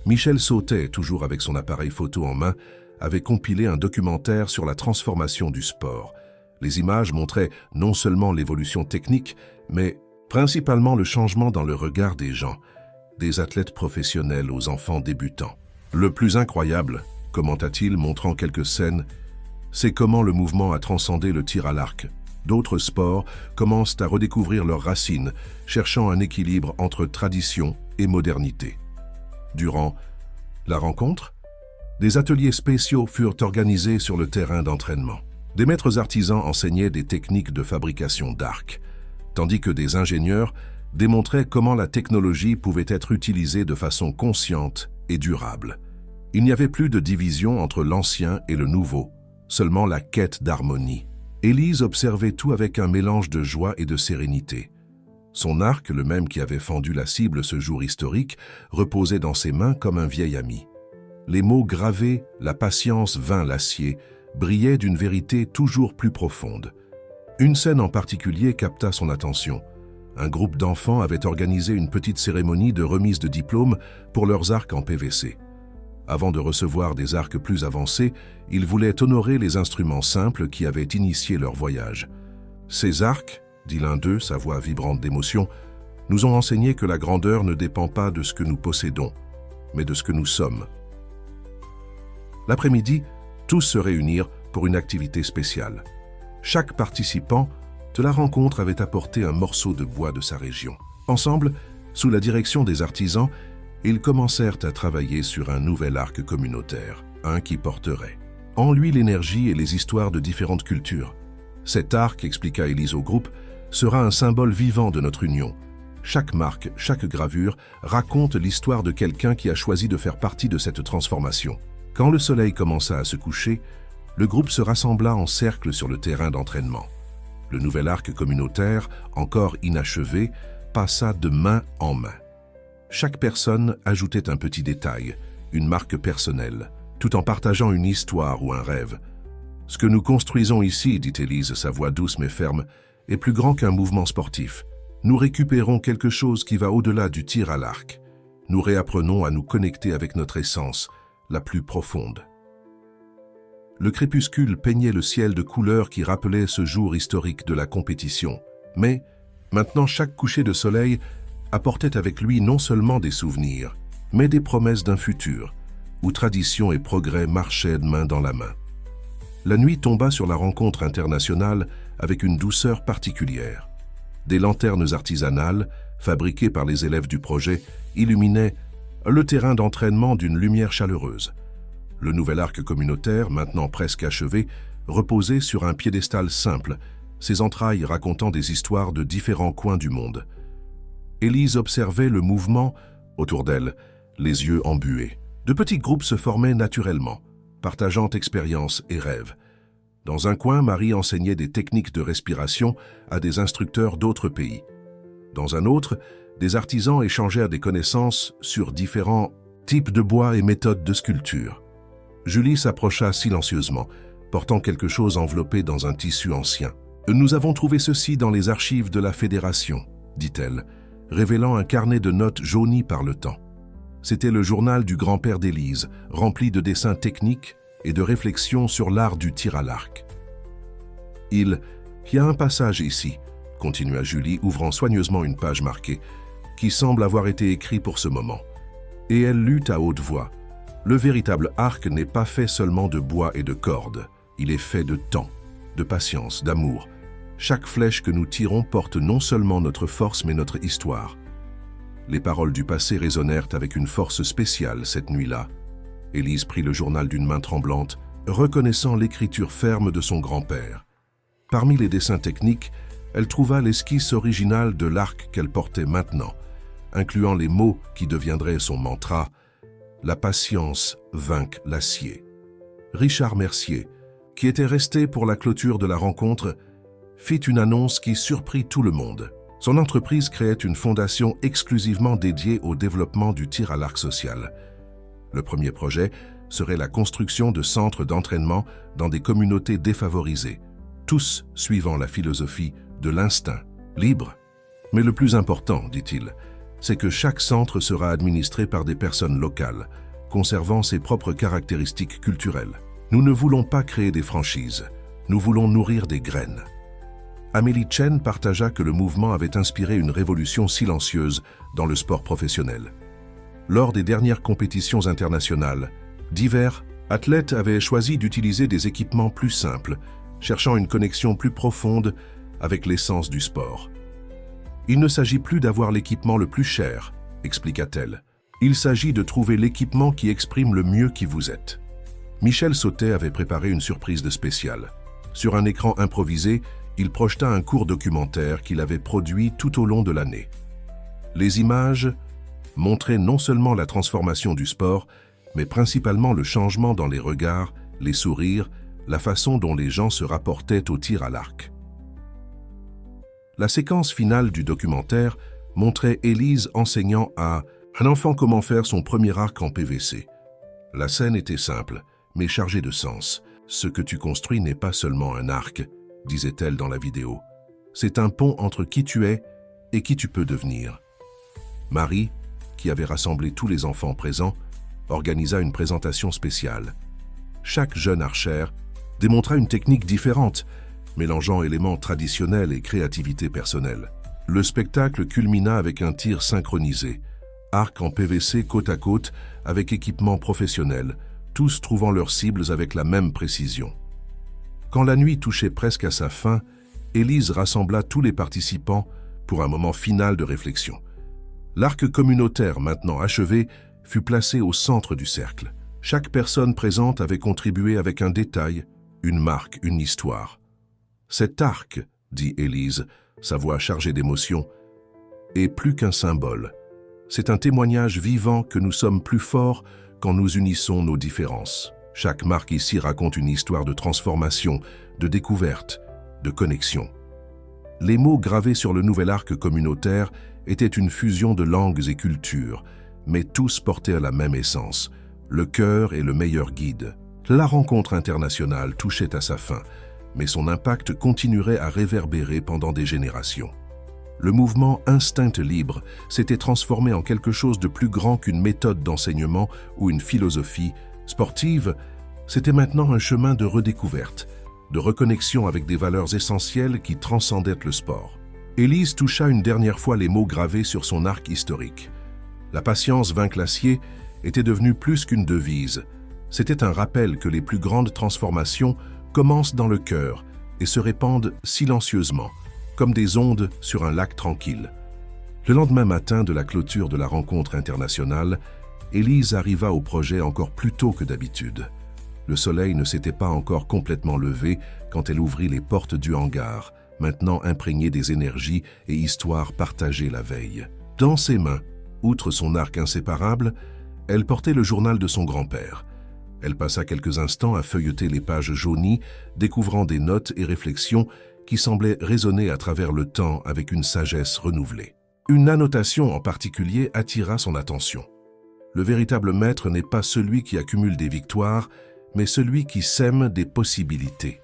Michel Sautet, toujours avec son appareil photo en main, avait compilé un documentaire sur la transformation du sport. Les images montraient non seulement l'évolution technique, mais principalement le changement dans le regard des gens, des athlètes professionnels aux enfants débutants. Le plus incroyable, commenta-t-il, montrant quelques scènes, c'est comment le mouvement a transcendé le tir à l'arc D'autres sports commencent à redécouvrir leurs racines, cherchant un équilibre entre tradition et modernité. Durant la rencontre, des ateliers spéciaux furent organisés sur le terrain d'entraînement. Des maîtres artisans enseignaient des techniques de fabrication d'arcs, tandis que des ingénieurs démontraient comment la technologie pouvait être utilisée de façon consciente et durable. Il n'y avait plus de division entre l'ancien et le nouveau, seulement la quête d'harmonie. Élise observait tout avec un mélange de joie et de sérénité. Son arc, le même qui avait fendu la cible ce jour historique, reposait dans ses mains comme un vieil ami. Les mots gravés « La patience vainc l'acier » brillaient d'une vérité toujours plus profonde. Une scène en particulier capta son attention. Un groupe d'enfants avait organisé une petite cérémonie de remise de diplôme pour leurs arcs en PVC. Avant de recevoir des arcs plus avancés, ils voulaient honorer les instruments simples qui avaient initié leur voyage. « Ces arcs, dit l'un d'eux, sa voix vibrante d'émotion, nous ont enseigné que la grandeur ne dépend pas de ce que nous possédons, mais de ce que nous sommes. » L'après-midi, tous se réunirent pour une activité spéciale. Chaque participant de la rencontre avait apporté un morceau de bois de sa région. Ensemble, sous la direction des artisans, ils commencèrent à travailler sur un nouvel arc communautaire, un qui porterait en lui l'énergie et les histoires de différentes cultures. Cet arc, expliqua Élise au groupe, sera un symbole vivant de notre union. Chaque marque, chaque gravure raconte l'histoire de quelqu'un qui a choisi de faire partie de cette transformation. Quand le soleil commença à se coucher, le groupe se rassembla en cercle sur le terrain d'entraînement. Le nouvel arc communautaire, encore inachevé, passa de main en main. Chaque personne ajoutait un petit détail, une marque personnelle, tout en partageant une histoire ou un rêve. « Ce que nous construisons ici, dit Élise, sa voix douce mais ferme, est plus grand qu'un mouvement sportif. Nous récupérons quelque chose qui va au-delà du tir à l'arc. Nous réapprenons à nous connecter avec notre essence, la plus profonde. » Le crépuscule peignait le ciel de couleurs qui rappelaient ce jour historique de la compétition. Mais, maintenant, chaque coucher de soleil apportait avec lui non seulement des souvenirs, mais des promesses d'un futur, où tradition et progrès marchaient main dans la main. La nuit tomba sur la rencontre internationale avec une douceur particulière. Des lanternes artisanales, fabriquées par les élèves du projet, illuminaient le terrain d'entraînement d'une lumière chaleureuse. Le nouvel arc communautaire, maintenant presque achevé, reposait sur un piédestal simple, ses entrailles racontant des histoires de différents coins du monde. Élise observait le mouvement autour d'elle, les yeux embués. De petits groupes se formaient naturellement, partageant expériences et rêves. Dans un coin, Marie enseignait des techniques de respiration à des instructeurs d'autres pays. Dans un autre, des artisans échangèrent des connaissances sur différents types de bois et méthodes de sculpture. Julie s'approcha silencieusement, portant quelque chose enveloppé dans un tissu ancien. « Nous avons trouvé ceci dans les archives de la Fédération », dit-elle, révélant un carnet de notes jauni par le temps. C'était le journal du grand-père d'Élise, rempli de dessins techniques et de réflexions sur l'art du tir à l'arc. « Il y a un passage ici », continua Julie, ouvrant soigneusement une page marquée, qui semble avoir été écrit pour ce moment. Et elle lut à haute voix. « Le véritable arc n'est pas fait seulement de bois et de cordes. Il est fait de temps, de patience, d'amour. Chaque flèche que nous tirons porte non seulement notre force mais notre histoire. » Les paroles du passé résonnèrent avec une force spéciale cette nuit-là. Élise prit le journal d'une main tremblante, reconnaissant l'écriture ferme de son grand-père. Parmi les dessins techniques, elle trouva l'esquisse originale de l'arc qu'elle portait maintenant, incluant les mots qui deviendraient son mantra « La patience vainc l'acier ». Richard Mercier, qui était resté pour la clôture de la rencontre, fit une annonce qui surprit tout le monde. Son entreprise créait une fondation exclusivement dédiée au développement du tir à l'arc social. Le premier projet serait la construction de centres d'entraînement dans des communautés défavorisées, tous suivant la philosophie de l'instinct, libre. Mais le plus important, dit-il, c'est que chaque centre sera administré par des personnes locales, conservant ses propres caractéristiques culturelles. Nous ne voulons pas créer des franchises, nous voulons nourrir des graines. Amélie Chen partagea que le mouvement avait inspiré une révolution silencieuse dans le sport professionnel. Lors des dernières compétitions internationales, divers athlètes avaient choisi d'utiliser des équipements plus simples, cherchant une connexion plus profonde avec l'essence du sport. Il ne s'agit plus d'avoir l'équipement le plus cher, expliqua-t-elle. Il s'agit de trouver l'équipement qui exprime le mieux qui vous êtes. Michel Sautet avait préparé une surprise de spécial. Sur un écran improvisé, il projeta un court documentaire qu'il avait produit tout au long de l'année. Les images montraient non seulement la transformation du sport, mais principalement le changement dans les regards, les sourires, la façon dont les gens se rapportaient au tir à l'arc. La séquence finale du documentaire montrait Élise enseignant à un enfant comment faire son premier arc en PVC. La scène était simple, mais chargée de sens. « Ce que tu construis n'est pas seulement un arc », disait-elle dans la vidéo. « C'est un pont entre qui tu es et qui tu peux devenir. » Marie, qui avait rassemblé tous les enfants présents, organisa une présentation spéciale. Chaque jeune archère démontra une technique différente, mélangeant éléments traditionnels et créativité personnelle. Le spectacle culmina avec un tir synchronisé, arc en PVC côte à côte avec équipement professionnel, tous trouvant leurs cibles avec la même précision. Quand la nuit touchait presque à sa fin, Élise rassembla tous les participants pour un moment final de réflexion. L'arc communautaire, maintenant achevé, fut placé au centre du cercle. Chaque personne présente avait contribué avec un détail, une marque, une histoire. « Cet arc, dit Élise, sa voix chargée d'émotion, est plus qu'un symbole. C'est un témoignage vivant que nous sommes plus forts quand nous unissons nos différences. Chaque marque ici raconte une histoire de transformation, de découverte, de connexion. » Les mots gravés sur le nouvel arc communautaire étaient une fusion de langues et cultures, mais tous portaient à la même essence. Le cœur est le meilleur guide. La rencontre internationale touchait à sa fin, mais son impact continuerait à réverbérer pendant des générations. Le mouvement Instinct Libre s'était transformé en quelque chose de plus grand qu'une méthode d'enseignement ou une philosophie sportive. C'était maintenant un chemin de redécouverte, de reconnexion avec des valeurs essentielles qui transcendaient le sport. Élise toucha une dernière fois les mots gravés sur son arc historique. La patience vaincre l'acier était devenue plus qu'une devise. C'était un rappel que les plus grandes transformations commencent dans le cœur et se répandent silencieusement, comme des ondes sur un lac tranquille. Le lendemain matin de la clôture de la rencontre internationale, Élise arriva au projet encore plus tôt que d'habitude. Le soleil ne s'était pas encore complètement levé quand elle ouvrit les portes du hangar, maintenant imprégné des énergies et histoires partagées la veille. Dans ses mains, outre son arc inséparable, elle portait le journal de son grand-père. Elle passa quelques instants à feuilleter les pages jaunies, découvrant des notes et réflexions qui semblaient résonner à travers le temps avec une sagesse renouvelée. Une annotation en particulier attira son attention. Le véritable maître n'est pas celui qui accumule des victoires, mais celui qui sème des possibilités.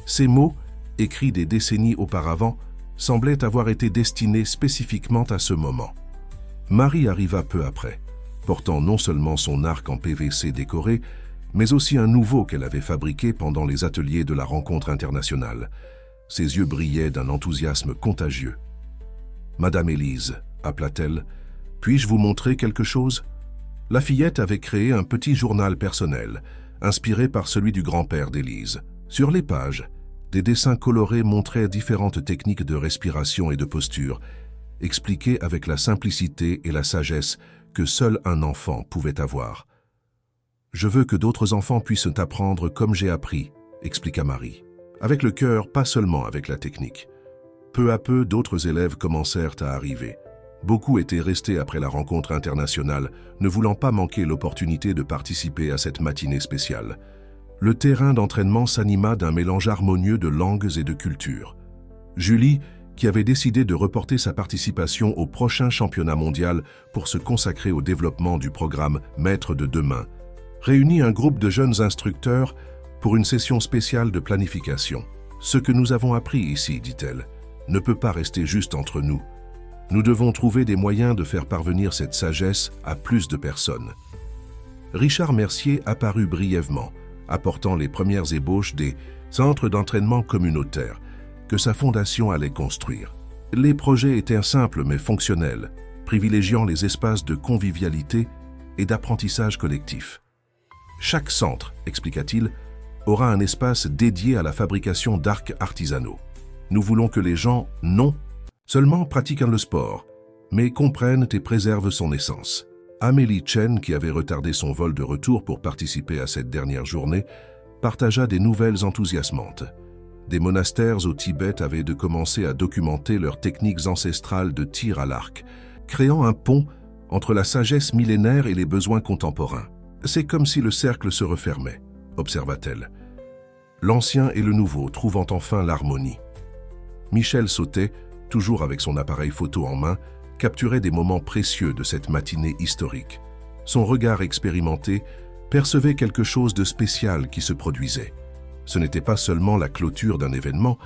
Ces mots, écrits des décennies auparavant, semblaient avoir été destinés spécifiquement à ce moment. Marie arriva peu après, portant non seulement son arc en PVC décoré, mais aussi un nouveau qu'elle avait fabriqué pendant les ateliers de la rencontre internationale. Ses yeux brillaient d'un enthousiasme contagieux. « Madame Élise, appela-t-elle, puis-je vous montrer quelque chose ?» La fillette avait créé un petit journal personnel, inspiré par celui du grand-père d'Élise. Sur les pages, des dessins colorés montraient différentes techniques de respiration et de posture, expliquées avec la simplicité et la sagesse que seul un enfant pouvait avoir. « Je veux que d'autres enfants puissent apprendre comme j'ai appris », expliqua Marie. Avec le cœur, pas seulement avec la technique. Peu à peu, d'autres élèves commencèrent à arriver. Beaucoup étaient restés après la rencontre internationale, ne voulant pas manquer l'opportunité de participer à cette matinée spéciale. Le terrain d'entraînement s'anima d'un mélange harmonieux de langues et de cultures. Julie, qui avait décidé de reporter sa participation au prochain championnat mondial pour se consacrer au développement du programme Maître de demain, réunit un groupe de jeunes instructeurs pour une session spéciale de planification. « Ce que nous avons appris ici, dit-elle, ne peut pas rester juste entre nous. Nous devons trouver des moyens de faire parvenir cette sagesse à plus de personnes. » Richard Mercier apparut brièvement, apportant les premières ébauches des centres d'entraînement communautaires que sa fondation allait construire. Les projets étaient simples mais fonctionnels, privilégiant les espaces de convivialité et d'apprentissage collectif. Chaque centre, expliqua-t-il, aura un espace dédié à la fabrication d'arcs artisanaux. Nous voulons que les gens, non seulement pratiquent le sport, mais comprennent et préservent son essence. Amélie Chen, qui avait retardé son vol de retour pour participer à cette dernière journée, partagea des nouvelles enthousiasmantes. Des monastères au Tibet avaient de commencer à documenter leurs techniques ancestrales de tir à l'arc, créant un pont entre la sagesse millénaire et les besoins contemporains. C'est comme si le cercle se refermait, observa-t-elle. L'ancien et le nouveau trouvant enfin l'harmonie. Michel Sautet, toujours avec son appareil photo en main, capturait des moments précieux de cette matinée historique. Son regard expérimenté percevait quelque chose de spécial qui se produisait. Ce n'était pas seulement la clôture d'un événement,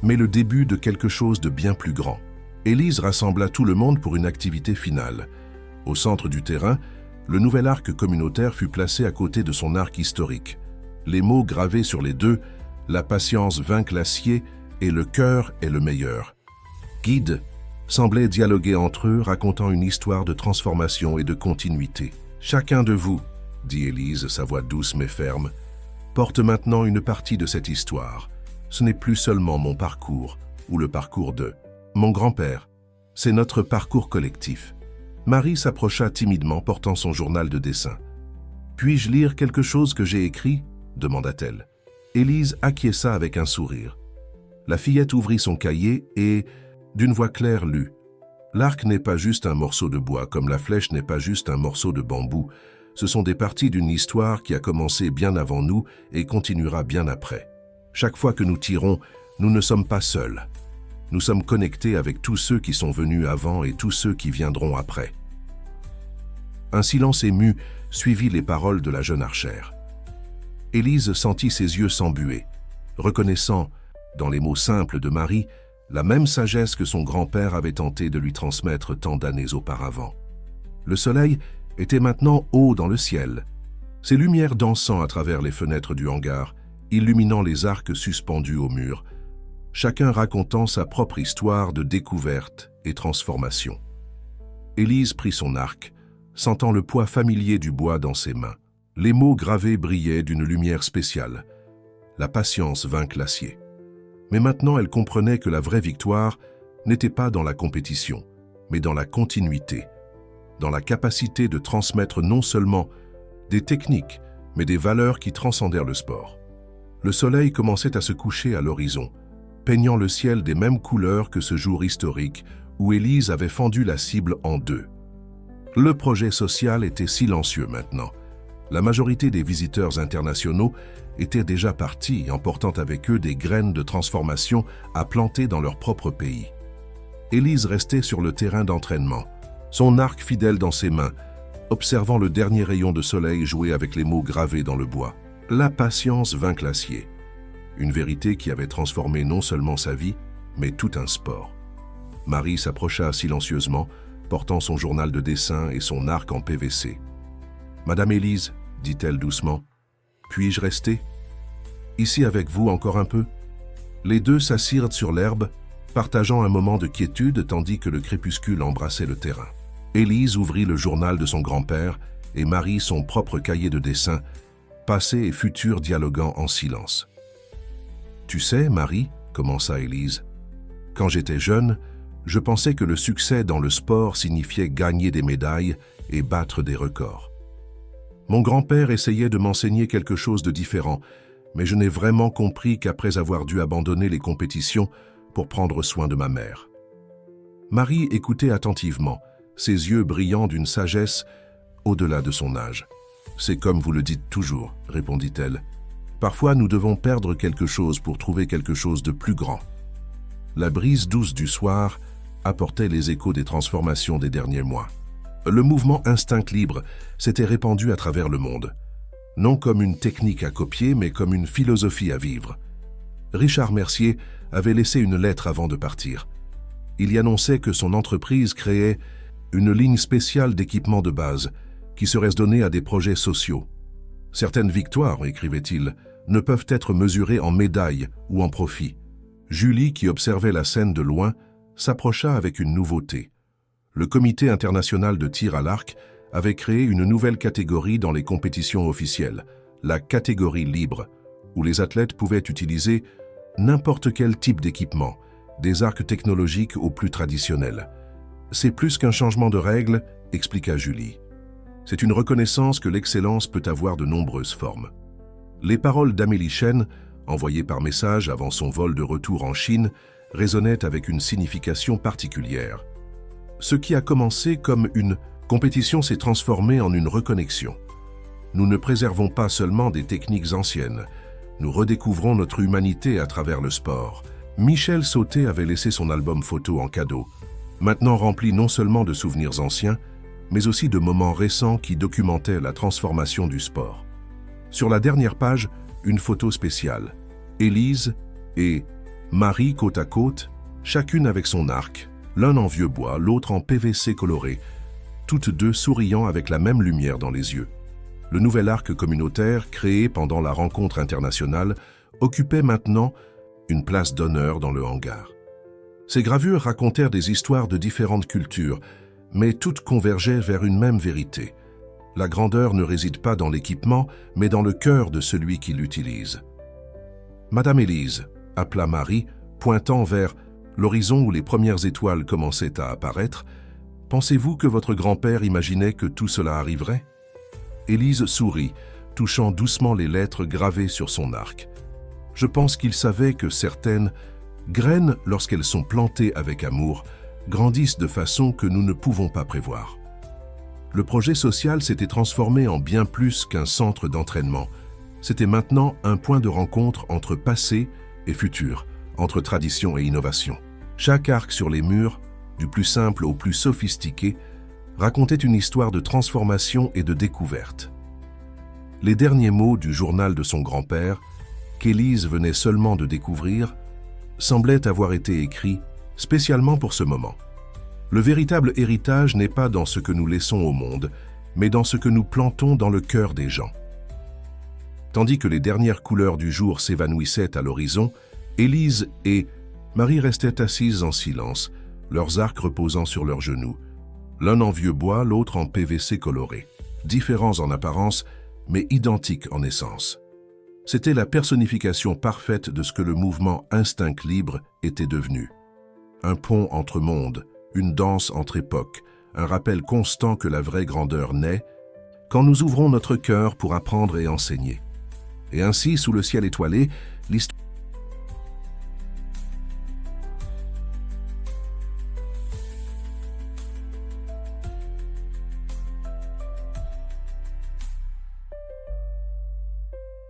mais le début de quelque chose de bien plus grand. Élise rassembla tout le monde pour une activité finale. Au centre du terrain, le nouvel arc communautaire fut placé à côté de son arc historique. Les mots gravés sur les deux, « La patience vainc l'acier » et « Le cœur est le meilleur ». Guides semblaient dialoguer entre eux, racontant une histoire de transformation et de continuité. « Chacun de vous, » dit Élise, sa voix douce mais ferme, « porte maintenant une partie de cette histoire. Ce n'est plus seulement mon parcours ou le parcours de mon grand-père. C'est notre parcours collectif. » Marie s'approcha timidement, portant son journal de dessin. « Puis-je lire quelque chose que j'ai écrit ?» demanda-t-elle. Élise acquiesça avec un sourire. La fillette ouvrit son cahier et, d'une voix claire, lut. « L'arc n'est pas juste un morceau de bois, comme la flèche n'est pas juste un morceau de bambou. Ce sont des parties d'une histoire qui a commencé bien avant nous et continuera bien après. Chaque fois que nous tirons, nous ne sommes pas seuls. Nous sommes connectés avec tous ceux qui sont venus avant et tous ceux qui viendront après. » Un silence ému suivit les paroles de la jeune archère. Élise sentit ses yeux s'embuer, reconnaissant, dans les mots simples de Marie, la même sagesse que son grand-père avait tenté de lui transmettre tant d'années auparavant. Le soleil était maintenant haut dans le ciel, ses lumières dansant à travers les fenêtres du hangar, illuminant les arcs suspendus au mur, chacun racontant sa propre histoire de découverte et transformation. Élise prit son arc, sentant le poids familier du bois dans ses mains. Les mots gravés brillaient d'une lumière spéciale. La patience vainc l'acier. Mais maintenant elle comprenait que la vraie victoire n'était pas dans la compétition, mais dans la continuité, dans la capacité de transmettre non seulement des techniques, mais des valeurs qui transcendèrent le sport. Le soleil commençait à se coucher à l'horizon, peignant le ciel des mêmes couleurs que ce jour historique où Élise avait fendu la cible en deux. Le projet social était silencieux maintenant. La majorité des visiteurs internationaux étaient déjà partis, emportant avec eux des graines de transformation à planter dans leur propre pays. Élise restait sur le terrain d'entraînement, son arc fidèle dans ses mains, observant le dernier rayon de soleil jouer avec les mots gravés dans le bois. La patience vainc l'acier. Une vérité qui avait transformé non seulement sa vie, mais tout un sport. Marie s'approcha silencieusement, portant son journal de dessin et son arc en PVC. « Madame Élise, » dit-elle doucement, « puis-je rester? Ici avec vous encore un peu ?» Les deux s'assirent sur l'herbe, partageant un moment de quiétude tandis que le crépuscule embrassait le terrain. Élise ouvrit le journal de son grand-père et Marie son propre cahier de dessin, passé et futur dialoguant en silence. « Tu sais, Marie, » commença Élise, « quand j'étais jeune, je pensais que le succès dans le sport signifiait gagner des médailles et battre des records. Mon grand-père essayait de m'enseigner quelque chose de différent, mais je n'ai vraiment compris qu'après avoir dû abandonner les compétitions pour prendre soin de ma mère. » Marie écoutait attentivement, ses yeux brillants d'une sagesse au-delà de son âge. « C'est comme vous le dites toujours, » répondit-elle. « Parfois, nous devons perdre quelque chose pour trouver quelque chose de plus grand. » La brise douce du soir apportait les échos des transformations des derniers mois. Le mouvement Instinct Libre s'était répandu à travers le monde, non comme une technique à copier, mais comme une philosophie à vivre. Richard Mercier avait laissé une lettre avant de partir. Il y annonçait que son entreprise créait une ligne spéciale d'équipements de base qui serait donnée à des projets sociaux. Certaines victoires, écrivait-il, ne peuvent être mesurées en médailles ou en profits. Julie, qui observait la scène de loin, s'approcha avec une nouveauté. Le Comité international de tir à l'arc avait créé une nouvelle catégorie dans les compétitions officielles, la catégorie libre, où les athlètes pouvaient utiliser n'importe quel type d'équipement, des arcs technologiques aux plus traditionnels. C'est plus qu'un changement de règles, expliqua Julie. C'est une reconnaissance que l'excellence peut avoir de nombreuses formes. Les paroles d'Amélie Chen, envoyées par message avant son vol de retour en Chine, résonnaient avec une signification particulière. Ce qui a commencé comme une compétition s'est transformé en une reconnexion. Nous ne préservons pas seulement des techniques anciennes, nous redécouvrons notre humanité à travers le sport. Michel Sauté avait laissé son album photo en cadeau, maintenant rempli non seulement de souvenirs anciens, mais aussi de moments récents qui documentaient la transformation du sport. Sur la dernière page, une photo spéciale. Élise et Marie côte à côte, chacune avec son arc, l'un en vieux bois, l'autre en PVC coloré, toutes deux souriant avec la même lumière dans les yeux. Le nouvel arc communautaire, créé pendant la rencontre internationale, occupait maintenant une place d'honneur dans le hangar. Ces gravures racontèrent des histoires de différentes cultures, mais toutes convergeaient vers une même vérité. La grandeur ne réside pas dans l'équipement, mais dans le cœur de celui qui l'utilise. « Madame Élise », appela Marie, pointant vers l'horizon où les premières étoiles commençaient à apparaître, « pensez-vous que votre grand-père imaginait que tout cela arriverait ?» Élise sourit, touchant doucement les lettres gravées sur son arc. « Je pense qu'il savait que certaines graines, lorsqu'elles sont plantées avec amour, grandissent de façon que nous ne pouvons pas prévoir. » Le projet social s'était transformé en bien plus qu'un centre d'entraînement. C'était maintenant un point de rencontre entre passé et futur, entre tradition et innovation. Chaque arc sur les murs, du plus simple au plus sophistiqué, racontait une histoire de transformation et de découverte. Les derniers mots du journal de son grand-père, qu'Élise venait seulement de découvrir, semblaient avoir été écrits spécialement pour ce moment. Le véritable héritage n'est pas dans ce que nous laissons au monde, mais dans ce que nous plantons dans le cœur des gens. Tandis que les dernières couleurs du jour s'évanouissaient à l'horizon, Élise et Marie restaient assises en silence, leurs arcs reposant sur leurs genoux, l'un en vieux bois, l'autre en PVC coloré, différents en apparence, mais identiques en essence. C'était la personnification parfaite de ce que le mouvement Instinct Libre était devenu. Un pont entre mondes, une danse entre époques, un rappel constant que la vraie grandeur naît quand nous ouvrons notre cœur pour apprendre et enseigner. Et ainsi, sous le ciel étoilé, l'histoire